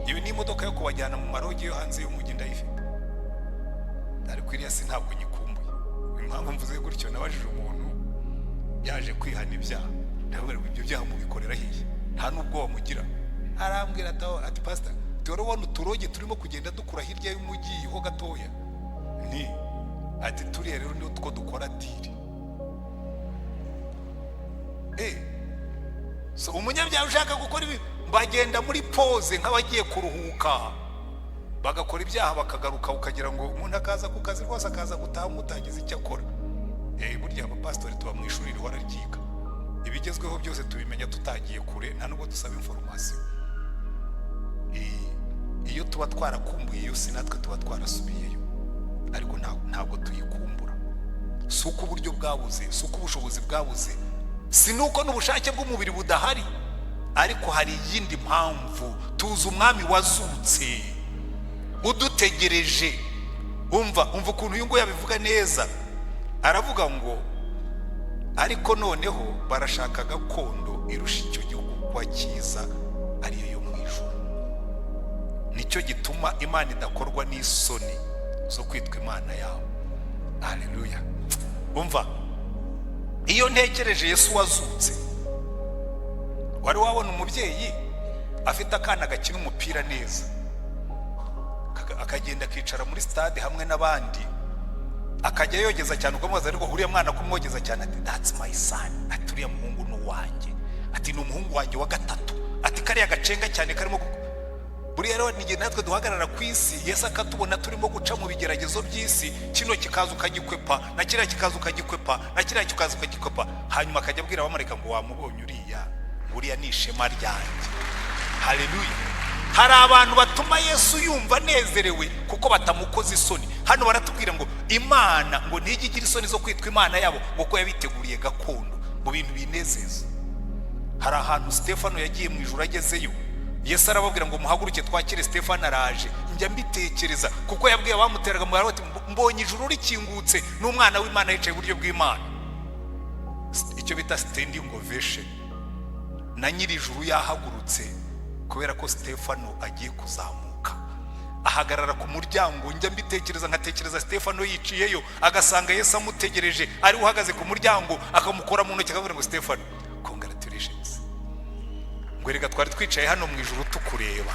Ibi ni imodoka yo kubajyana mu marogi yo hanze y'umujyi ndayifite, ariko iriya si ntabwo nyikumbuye. Impamvu mvuze gutyo, nabajije umuntu yaje kwihana ibyaha, ndabwira ngo ibyo byaha mubikorera hiye, nta nubwo wamugira. Arambwira ati pastor, turabona uturoge turimo kugenda dukura hirya y'umujyi ho gatoya. Ni ati turiya rero ni utwo dukora diri. So umunyabyaha ushaka gukora ibi bagenda muri pose nk'abagiye kuruhuka, bagakora ibyaha bakagaruka, ukagira ngo umuntu akaza ku kazi rwose akaza gutaha mutagize icyo akora. Burya abapastori tuba mu ishuri rihora ryiga, ibigezweho byose tubimenya tutagiye kure, nta nubwo dusaba information. Iyo tuba twarakumbuye iyo si natwe tuba twarasubiyeyo, ariko ntabwo tuyikumbura. Si uko uburyo bwabuze, si uko ubushobozi bwabuze, si nuko n'ubushake bw'umubiri budahari, ariko hari iyindi mpamvu. Tuzi umwami wazutse udutegereje. Umva ukuntu uyu ngo yabivuga neza, aravuga ngo ariko noneho barashaka gakondo irusha icyo gihugu kuba cyiza, ariyo yo mu ijuru. Nicyo gituma Imana idakorwa n'isoni zo kwitwa Imana yawe. Haleluya. Umva, iyo ntekereje Yesu wazutse, wari wabona umubyeyi afite akana gakina umupira neza, akagenda akicara muri stade hamwe n'abandi, akajya yogeza cyane, ukamubaza ariko uriya mwana kumwogeza cyane, ati that's my son, ati uriya muhungu ni uwanjye, ati ni umuhungu wanjye wa gatatu, ati kariya gacenga cyane karimo. Buriya rero n'igihe natwe duhagarara ku isi, Yesu akatubona turimo guca mu bigeragezo by'isi, kino kikaza ukagikwepa, na kiriya kikaza ukagikwepa, na kiriya kikaza ukagikwepa, hanyuma akajya abwira abamarayika ngo wamubonye uriya ni ishema ryanjye. Haleluya. hari abantu batuma Yesu yumva nezerewe kuko batamukoze isoni. Hano baratubwira ngo Imana ngo ntigigira isoni zo kwitwa Imana yabo ngo ko yabiteguriye gakondo mu bintu binezeza. Hari ahantu Stefano yagiye mu ijuru agezeyo, Yesu arababwira ngo muhaguruke twakire Stefano araje. Njya mbitekereza kuko yabwiye abamuteraga mu ati mbonye ijuru rikingutse n'umwana w'Imana yicaye iburyo bw'Imana. Icyo bita standing ovation. Na nyiri ijuru yahagurutse kubera ko Stefano agiye kuzamuka, ahagarara ku muryango. Njya mbitekereza nkatekereza Stefano yiciyeyo agasanga Yesu amutegereje ari uhagaze ku muryango, akamukora mu ntoki akavuga ngo Stefano congratulations. Ngo rega twari twicaye hano mu ijuru tukureba,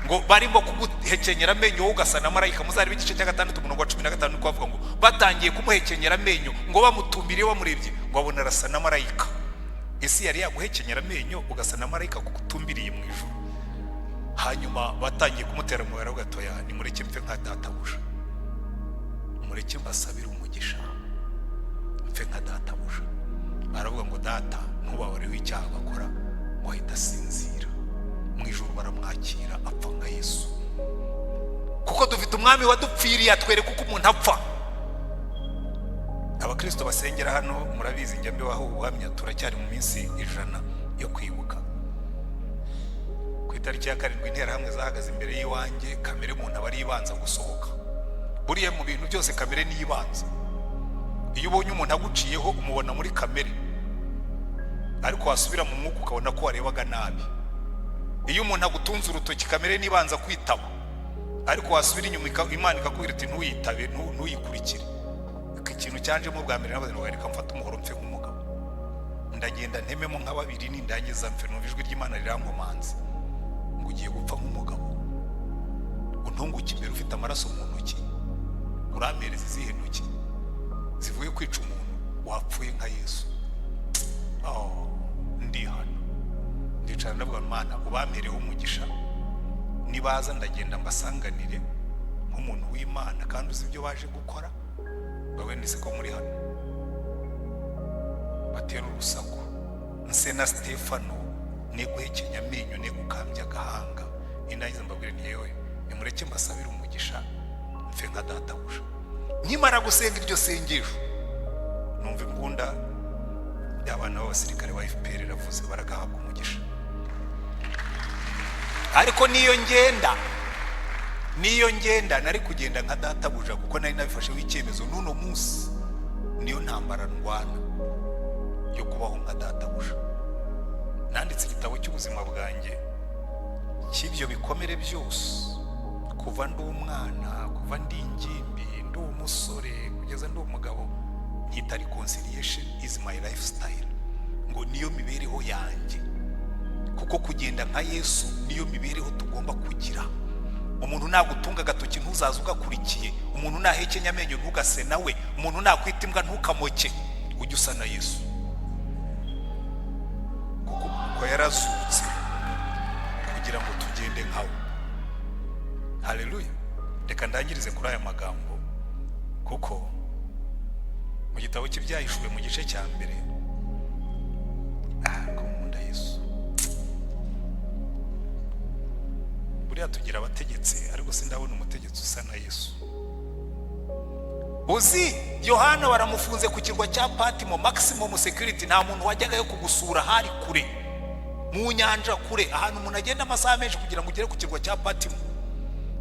ngo barimo kuguhekenyera amenyo wowe ugasa na marayika. Muzari b'igice cya 6 umurongo wa 15 ko avuga ngo batangiye kumuhekenyera amenyo ngo bamutumbiriye bamurebye ngo abona arasa na marayika. Ese yari yaguhekenyera amenyo ugasa na marayika kugutumbiriye mu ijuru. Hanyuma batangiye kumutera mu bara gatoya, ni mureke mfe nka databuja, mureke mbasabira umugisha mfe nka databuja. Aravuga ngo data ntubabareho icyaha bakora, wahita sinzira. Mu ijuru baramwakira apfa nka Yesu, kuko dufite umwami wadupfiriye atwereka uko umuntu apfa. Abakristo basengera hano murabizi, njya mbibaho ubuhamya, turacyari mu minsi 100 yo kwibuka. Ku itariki ya 7 intera hamwe zahagaze imbere y'iwanjye, kamere umuntu aba ari ibanza gusohoka. Buriya mu bintu byose kamere ni ibanza. Iyo ubonye umuntu aguciyeho umubona muri kamere, ariko wasubira mu mwuka ukabona ko warebaga nabi. Iyo umuntu agutunze urutoki kamere ni ibanza kwitaba, ariko wasubira inyuma Imana ikakubwira iti ntuyitabe ntuyikurikire. Ikintu cyanjemo bwa mbere nabaze ngo reka mfata umuhoro mfe nk'umugabo, ndagenda ntememo nka babiri nindangiza mfe, numva ijwi ry'Imana rirankomanze ngo ugiye gupfa nk'umugabo, untunguke imbere ufite amaraso mu ntoki, uramereza izihe ntoki zivuye kwica umuntu wapfuye nka Yesu. Ndi hano ndicara ndavuga Imana ubampereho umugisha, nibaza ndagenda mbasanganire nk'umuntu w'Imana kandi uzi ibyo baje gukora. Bawe nise ko muri hano batera urusaku, nse na Stefano ne guhekenya amenyo ne gukambya gahanga. Indayiza mbabwire ni yewe nimureke mbasabira umugisha mfe nka databuja. Nkimara gusenga iryo sengesho numva imbunda y'abana b'abasirikare ba FPR ravuze baragahabwa umugisha. Ariko niyo ngenda nari kugenda nka databuja kuko nari nabifashe w'icyemezo. Nuno munsi niyo ntambara ndwana yo kubaho nka databuja. Nanditse igitabo cy'ubuzima bwanjye cy'ibyo bikomere byose, kuva ndi umwana, kuva ndi ingimbi, ndi umusore kugeza ndi umugabo. Nyita reconciliation is my lifestyle, ngo niyo mibereho yanjye, kuko kugenda nka Yesu niyo mibereho tugomba kugira. Umuntu nagutunga gatoki ntuzaza ugakurikiye, umuntu nahekenya amenyo ntugase nawe, umuntu nakwita imbwa ntukamoke, ujye usa na Yesu kuko yarazutse kugira ngo tugende nkawe. Haleluya. Reka ndangirize kuri aya magambo, kuko mu gitabo cy'Ibyahishuwe mu gice cya mbere kumunda Yesu. Buriya tugira abategetsi ariko sindabona umutegetsi usa na Yesu. Uzi Yohana baramufunze ku kirwa cya Patimo, maximum security, nta muntu wajyagayo kugusura, hari kure mu nyanja kure, ahantu umuntu agenda amasaha menshi kugira ngo ugere ku kirwa cya Patimo.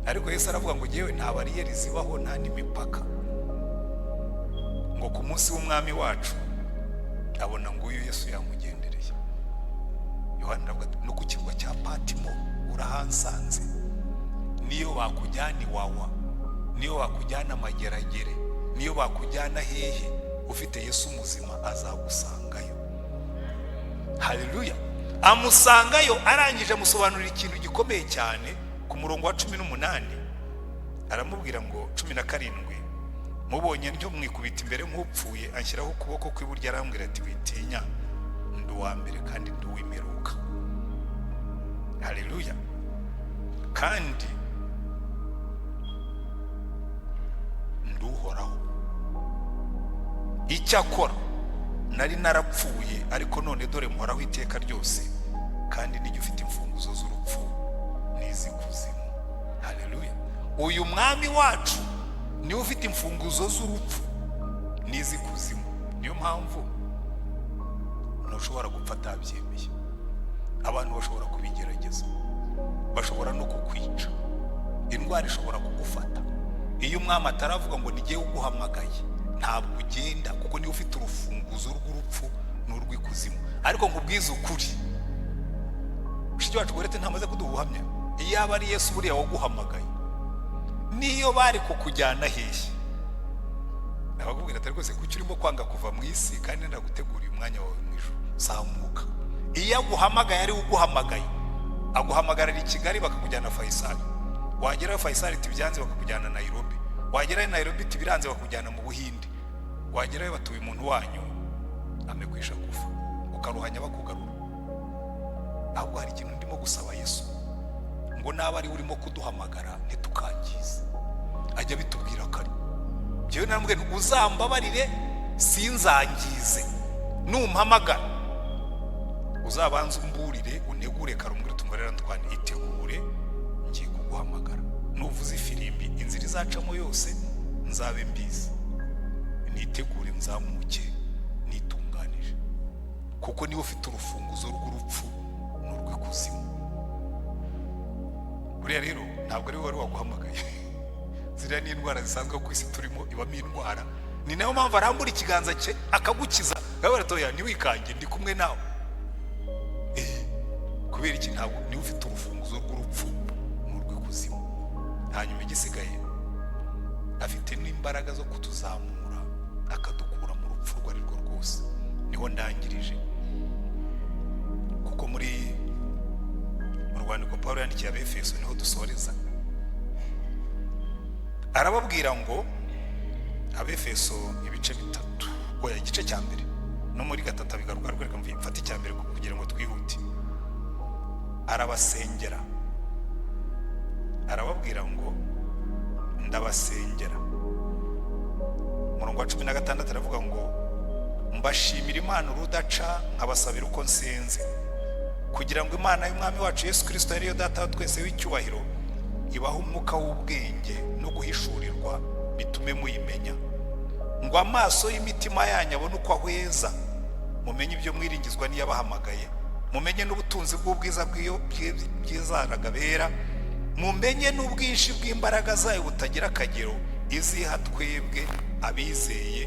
Ariko Yesu aravuga ngo yewe nta bariyeri zibaho, nta n'imipaka, ngo ku munsi w'umwami wacu abona ngo uyu Yesu yamugendereye. Yohana aravuga no ku kirwa cya Patimo urahansanze, niyo bakujyana Iwawa, niyo bakujyana Mageragere, niyo bakujyana hehe, ufite Yesu muzima azagusangayo. Haleluya. Amusangayo, arangije amusobanurira ikintu gikomeye cyane. Ku murongo wa 18 aramubwira ngo 17, mubonye ntyo mwikubita imbere nk'upfuye, anshyiraho ukuboko kw'iburyo arambwira ati witinya, ndi uwa mbere kandi ndi uw'imperuka. Haleluya. Kandi nduhoraho. Icyakora nari narapfuye, ariko none dore muhoraho iteka ryose, kandi nijye ufite imfunguzo z'urupfu uyu mwami wacu niwe ufite imfunguzo z'urupfu n'iz'ikuzimu. niyo mpamvu ntushobora gupfa atabyemeye. abantu bashobora kubigerageza, bashobora no kukwica, indwara ishobora kugufata. iyo umwami ataravuga ngo nigiye uguhamagaye, ntabwo ugenda, kuko niwe ufite urufunguzo rw'urupfu n'urw'ikuzimu. ariko nkubwiza ukuri, mushiki wacu Gorete ntamaze kuduhamya, iyo aba ari Yesu buriya waguhamagaye, niyo bari kukujyana hehe, nabakubwira ati rwose kuki urimo kwanga kuva mu isi kandi ndaguteguriye umwanya wawe mu ijuru, zamuka. iyo aguhamagaye ari uguhamagaye, aguhamagarira i Kigali bakakujyana Faisal, wagera Faisal iti byanze bakakujyana Nairobi, wagera Nairobi iti biranze bakakujyana mu Buhinde, wagera batuye umuntu wanyu amekwisha kufa, ukaruhanya bakugarura. ahubwo hari ikintu ndimo gusaba Yesu, ngo naba ari urimo kuduhamagara ntitukangize, ajya bitubwira kare. jewe namwe uzambabarire sinzangize, numpamagara uzabanza umburire unegure karumbwira tumbarera ntwane itegure ngiye kuguhamagara. nuvuze ifirimbi inzira izacamo yose nzabe mbizi, nitegure nzamuke nitunganije, kuko niwe ufite urufunguzo rw'urupfu n'urw'ikuzimu. buriya rero ntabwo ari wari waguhamagaye. ziriya ni indwara zisanzwe ku isi turimo, ibamo indwara. ni nayo mpamvu arambura ikiganza cye akagukiza, gahora toya ntiwikange ndi kumwe nawe. kubera iki? ntabwo niwe ufite urufunguzo rw'urupfu n'urw'ikuzimu. hanyuma igisigaye afite n'imbaraga zo kutuzamura akadukura mu rupfu rwo ari rwo rwose. niho ndangirije, kuko muri rwandiko Pawulo yandikiye Abefeso niho dusoreza. arababwira ngo, Abefeso ibice 3, oya igice cya mbere no muri 3 bigaruka rwereka mfata icya mbere kugira ngo twihute. arabasengera, arababwira ngo ndabasengera. murongo wa 16 aravuga ngo mbashimira Imana urudaca, nkabasabira uko nsenze, kugira ngo Imana y'umwami wacu Yesu Kristo ariyo data wa twese w'icyubahiro ibaha umwuka w'ubwenge no guhishurirwa, bitume muyimenya, ngo amaso y'imitima yanyu abone uko ahweza, mumenye ibyo mwiringizwa n'iyabahamagaye, mumenye n'ubutunzi bw'ubwiza bw'izaraga bera, mumenye n'ubwinshi bw'imbaraga zayo butagira akagero, iziha twebwe abizeye,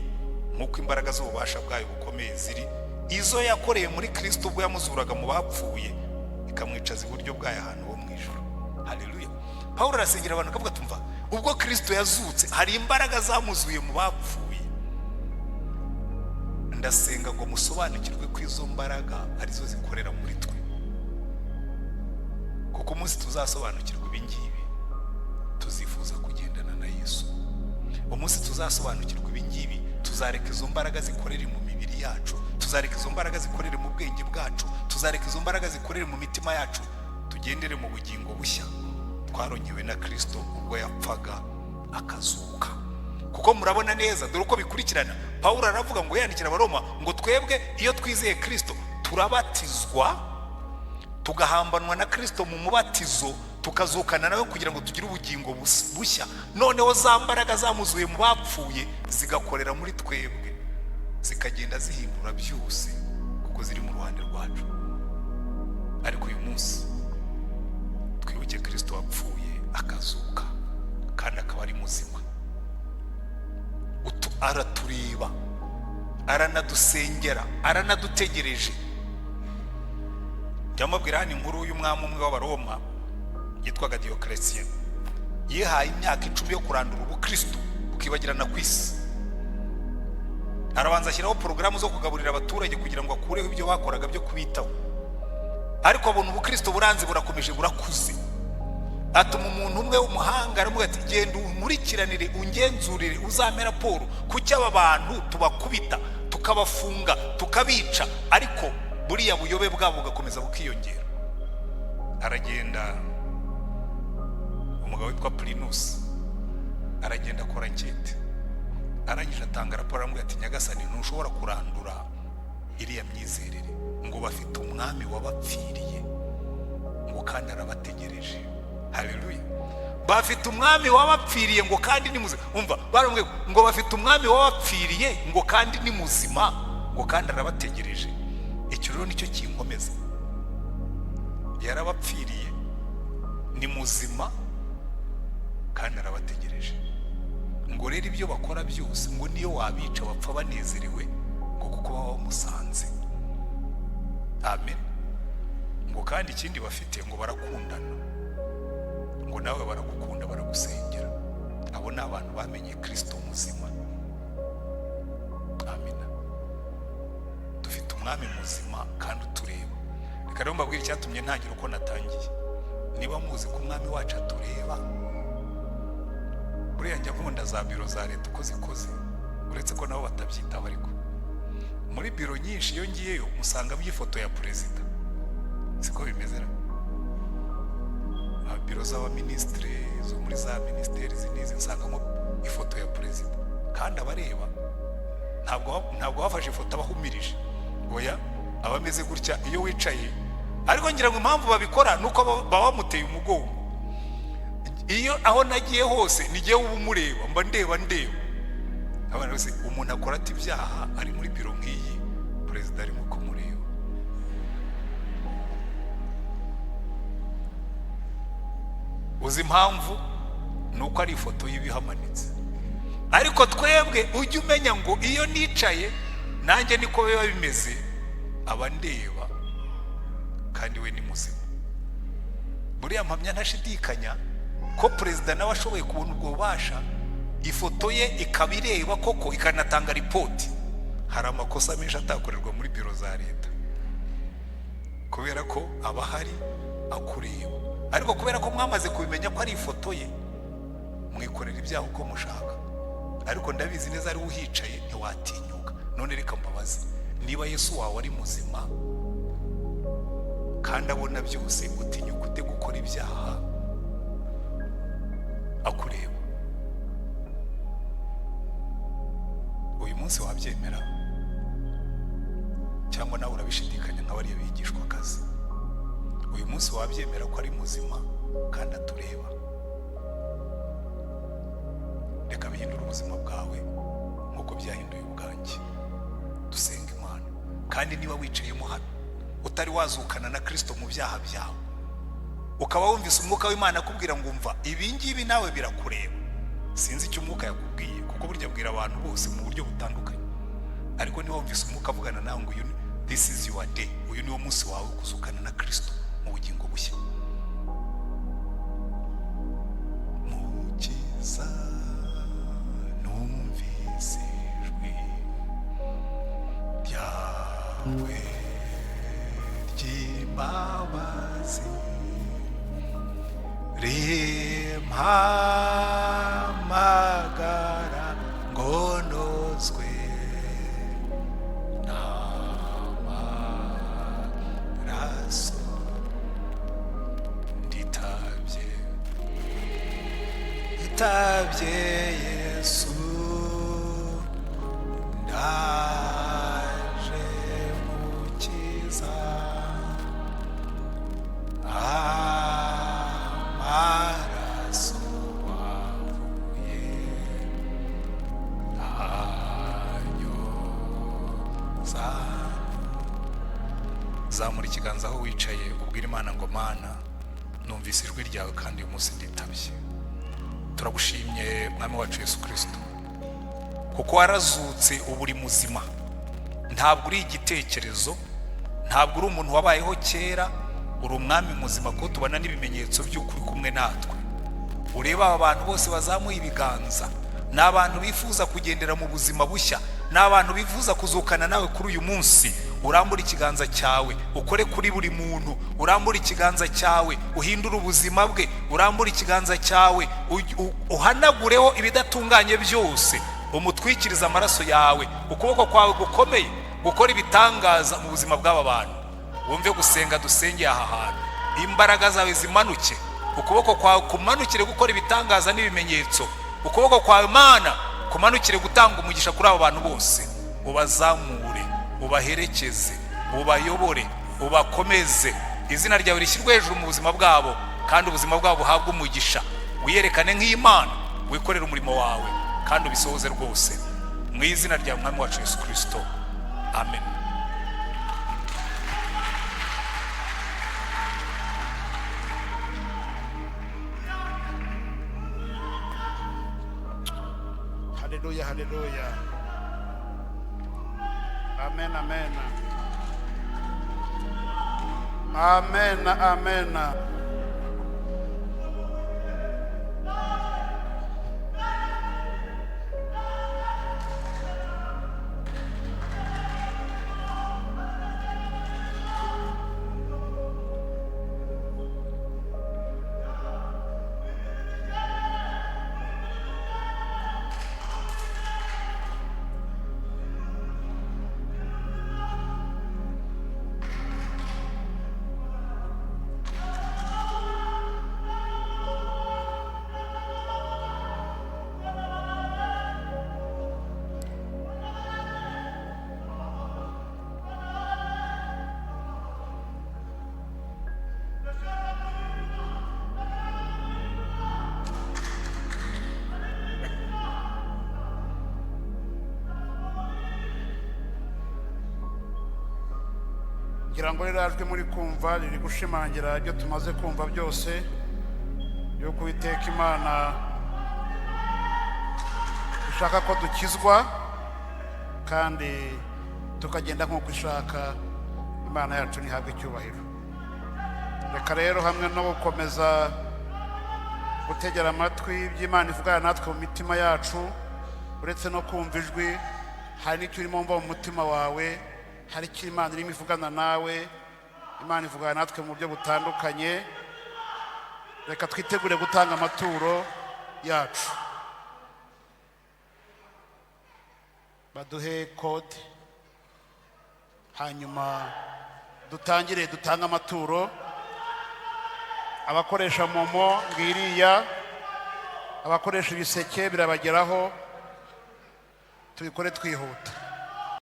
nk'uko imbaraga z'ububasha bwayo bukomeye ziri, izo yakoreye muri Kristo ubwo yamuzuraga mu bapfuye, ikamwicaza iburyo bwayo ahantu ho mu ijuru. Haleluya. Pawulo arasengera abantu akavuga tumva, ubwo Kristo yazutse hari imbaraga zamuzuye mu bapfuye. ndasenga ngo musobanukirwe ko izo mbaraga arizo zikorera muri twe, kuko umunsi tuzasobanukirwa ibingibi tuzifuza kugendana na Yesu. umunsi tuzasobanukirwa ibingibi tuzareka izo mbaraga zikorera mu mibiri yacu, tuzareka izo mbaraga zikorera mu bwenge bwacu, tuzareka izo mbaraga zikorera mu mitima yacu, tugendere mu bugingo bushya twaronyewe na Kristo ubwo yapfaga akazuka. kuko murabona neza dore uko bikurikirana. Pawulo aravuga ngo yandikira Abaroma ngo twebwe iyo twizeye Kristo turabatizwa, tugahambanwa na Kristo mu mubatizo, tukazukana nawe kugira ngo tugire ubugingo bushya. noneho za mbaraga zamuzuye mu bapfuye zigakorera muri twebwe, zikagenda zihindura byose, kuko ziri mu ruhande rwacu. ariko uyu munsi twibuke Kristo wapfuye akazuka kandi akaba ari muzima. aratureba, aranadusengera, aranadutegereje. Njyamubwira hano inkuru y'umwami umwe w'Abaroma yitwaga Diocletian, yihaye imyaka 10 yo kurandura ubukristo bukibagirana ku isi. arabanza ashyiraho porogaramu zo kugaburira abaturage kugira ngo akureho ibyo bakoraga byo kubitaho, ariko abona ubukristo buranze burakomeje burakuze. atuma umuntu umwe w'umuhanga aramuga ati genda umurikiranire ungenzurire uzame raporo kuki aba bantu tubakubita tukabafunga tukabica, ariko buriya buyobe bwabo bugakomeza bukiyongera. aragenda, umugabo witwa Plinus aragenda akora ankete, arangije atanga raporo aramuga ati nyagasani ntushobora kurandura iriya myizerere, ngo bafite umwami wabapfiriye, ngo kandi arabategereje. Haleluya. bafite umwami wabapfiriye ngo kandi ni muzima. Umva baramwe ngo bafite umwami wabapfiriye ngo kandi ni muzima, ngo kandi arabategereje. Icyo rero nicyo kinkomeza. Yarabapfiriye, ni muzima kandi arabategereje. Ngo rero ibyo bakora byose ngo niyo wabica bapfa banezerewe ngo kuko baba bamusanze. Amen. Ngo kandi ikindi bafite ngo barakundana, ngo nawe baragukunda baragusengera. Abo ni abantu bamenye Kristo muzima. Amina. Dufite umwami muzima kandi utureba. Reka rero mbabwire icyatumye ntangira uko natangiye. Niba muzi ko umwami wacu atureba, buriya njya nkunda za biro za leta uko zikoze, uretse ko nabo batabyitaho. Ariko muri biro nyinshi iyo ngiyeyo musanga by'ifoto ya perezida. Siko bimeze ra? Biro z'abaminisitiri zo muri za minisiteri zinizi nsangamo ifoto ya perezida, kandi abareba ntabwo bafashe ifoto abahumirije. Oya, abameze gutya iyo wicaye. Ariko ngira ngo impamvu babikora nuko baba bamuteye umugongo. Iyo aho nagiye hose nigiye ubumureba, mba ndeba. Abana bose umuntu akora ati ibyaha ari muri biro nk'iyi, perezida arimo kumureba. Uzi impamvu? Nuko ari ifoto y'ibihamanitse. Ariko twebwe ujye umenya ngo iyo nicaye nanjye niko biba bimeze, aba ndeba kandi we ni muzima. Buriya mpamya ntashidikanya ko perezida nawe ashoboye kubona ubwo bubasha, ifoto ye ikabireba koko ikanatanga ripoti. Hari amakosa menshi atakorerwa muri biro za leta kubera ko aba hari akureba. Ariko kubera ko mwamaze kubimenya ko ari ifoto ye, mwikorera ibyaha uko mushaka. Ariko ndabizi neza ari uhicaye ntiwatinyuka. None reka mbabaze, niba Yesu wawe ari muzima kandi abona byose, utinyuka ute gukora ibyaha akureba? Uyu munsi wabyemera cyangwa nawe urabishidikanya nk'abariya bigishwa akazi? Uyu munsi wabyemera ko ari muzima kandi atureba? Reka bihindura ubuzima bwawe nk'uko byahinduye ubwanjye. Dusenga Imana. Kandi niba wicayemo hano utari wazukana na Kristo mu byaha byawe, ukaba wumvise umwuka w'Imana akubwira ngo umva ibi ngibi nawe birakureba, sinzi icyo umwuka yakubwiye, kuko burya abwira abantu bose mu buryo butandukanye. Ariko niba wumvise umwuka avugana nawe ngo this is your day, uyu niwo munsi wawe kuzukana na Kristo mu bugingo bushya. Mukiza numvise ijwi ryawe ry'imbabazi rimpamagara ngo nozwe n'amaraso. Nditabye Yesu, ndaje mukiza, amaraso wavuye anyoza. Zamura ikiganza aho wicaye ubwira Imana ngo Mana, numvise ijwi ryawe kandi uyu munsi nditabye. Turagushimye mwami wacu Yesu Kristo, kuko warazutse ubu uri muzima. Ntabwo uri igitekerezo, ntabwo uri umuntu wabayeho kera, uri umwami muzima, ko tubona n'ibimenyetso by'ukuri kumwe natwe. Ureba aba bantu bose bazamuye ibiganza, ni abantu bifuza kugendera mu buzima bushya, ni abantu bifuza kuzukana nawe kuri uyu munsi. Urambura ikiganza cyawe ukore kuri buri muntu, urambura ikiganza cyawe uhindura ubuzima bwe, urambura ikiganza cyawe uhanagureho ibidatunganye byose, umutwikiriza amaraso yawe. Ukuboko kwawe gukomeye gukora ibitangaza mu buzima bw'aba bantu. Wumve gusenga dusengeye aha hantu, imbaraga zawe zimanuke, ukuboko kwawe kumanukire gukora ibitangaza n'ibimenyetso. Ukuboko kwawe Mana kumanukire gutanga umugisha kuri aba bantu bose. Ubazamure, ubaherekeze, ubayobore, ubakomeze. Izina ryawe rishyirwe hejuru mu buzima bwabo, kandi ubuzima bwabo buhabwe umugisha. wiyerekane nk'Imana, wikorere umurimo wawe kandi ubisohoze rwose mu izina rya Mwami wacu Yesu Kristo, amen. Haleluya, haleluya. Amen, amen. Amen, amen. ngira ngo rirajwe muri kumva riri gushimangira ibyo tumaze kumva byose, yuko Uwiteka Imana ishaka ko dukizwa kandi tukagenda nk'uko ishaka. Imana yacu nihabwe icyubahiro. Reka rero hamwe no gukomeza gutegera amatwi by'Imana ivugana natwe mu mitima yacu, uretse no kumva ijwi, hari n'icyo urimo mva mu mutima wawe, hari icyo Imana irimo ivugana nawe. Imana ivugana natwe mu buryo butandukanye. Reka twitegure gutanga amaturo yacu. Baduhe kode, hanyuma dutangire dutanga amaturo. Abakoresha momo ngiriya, abakoresha ibiseke birabageraho, tubikore twihuta.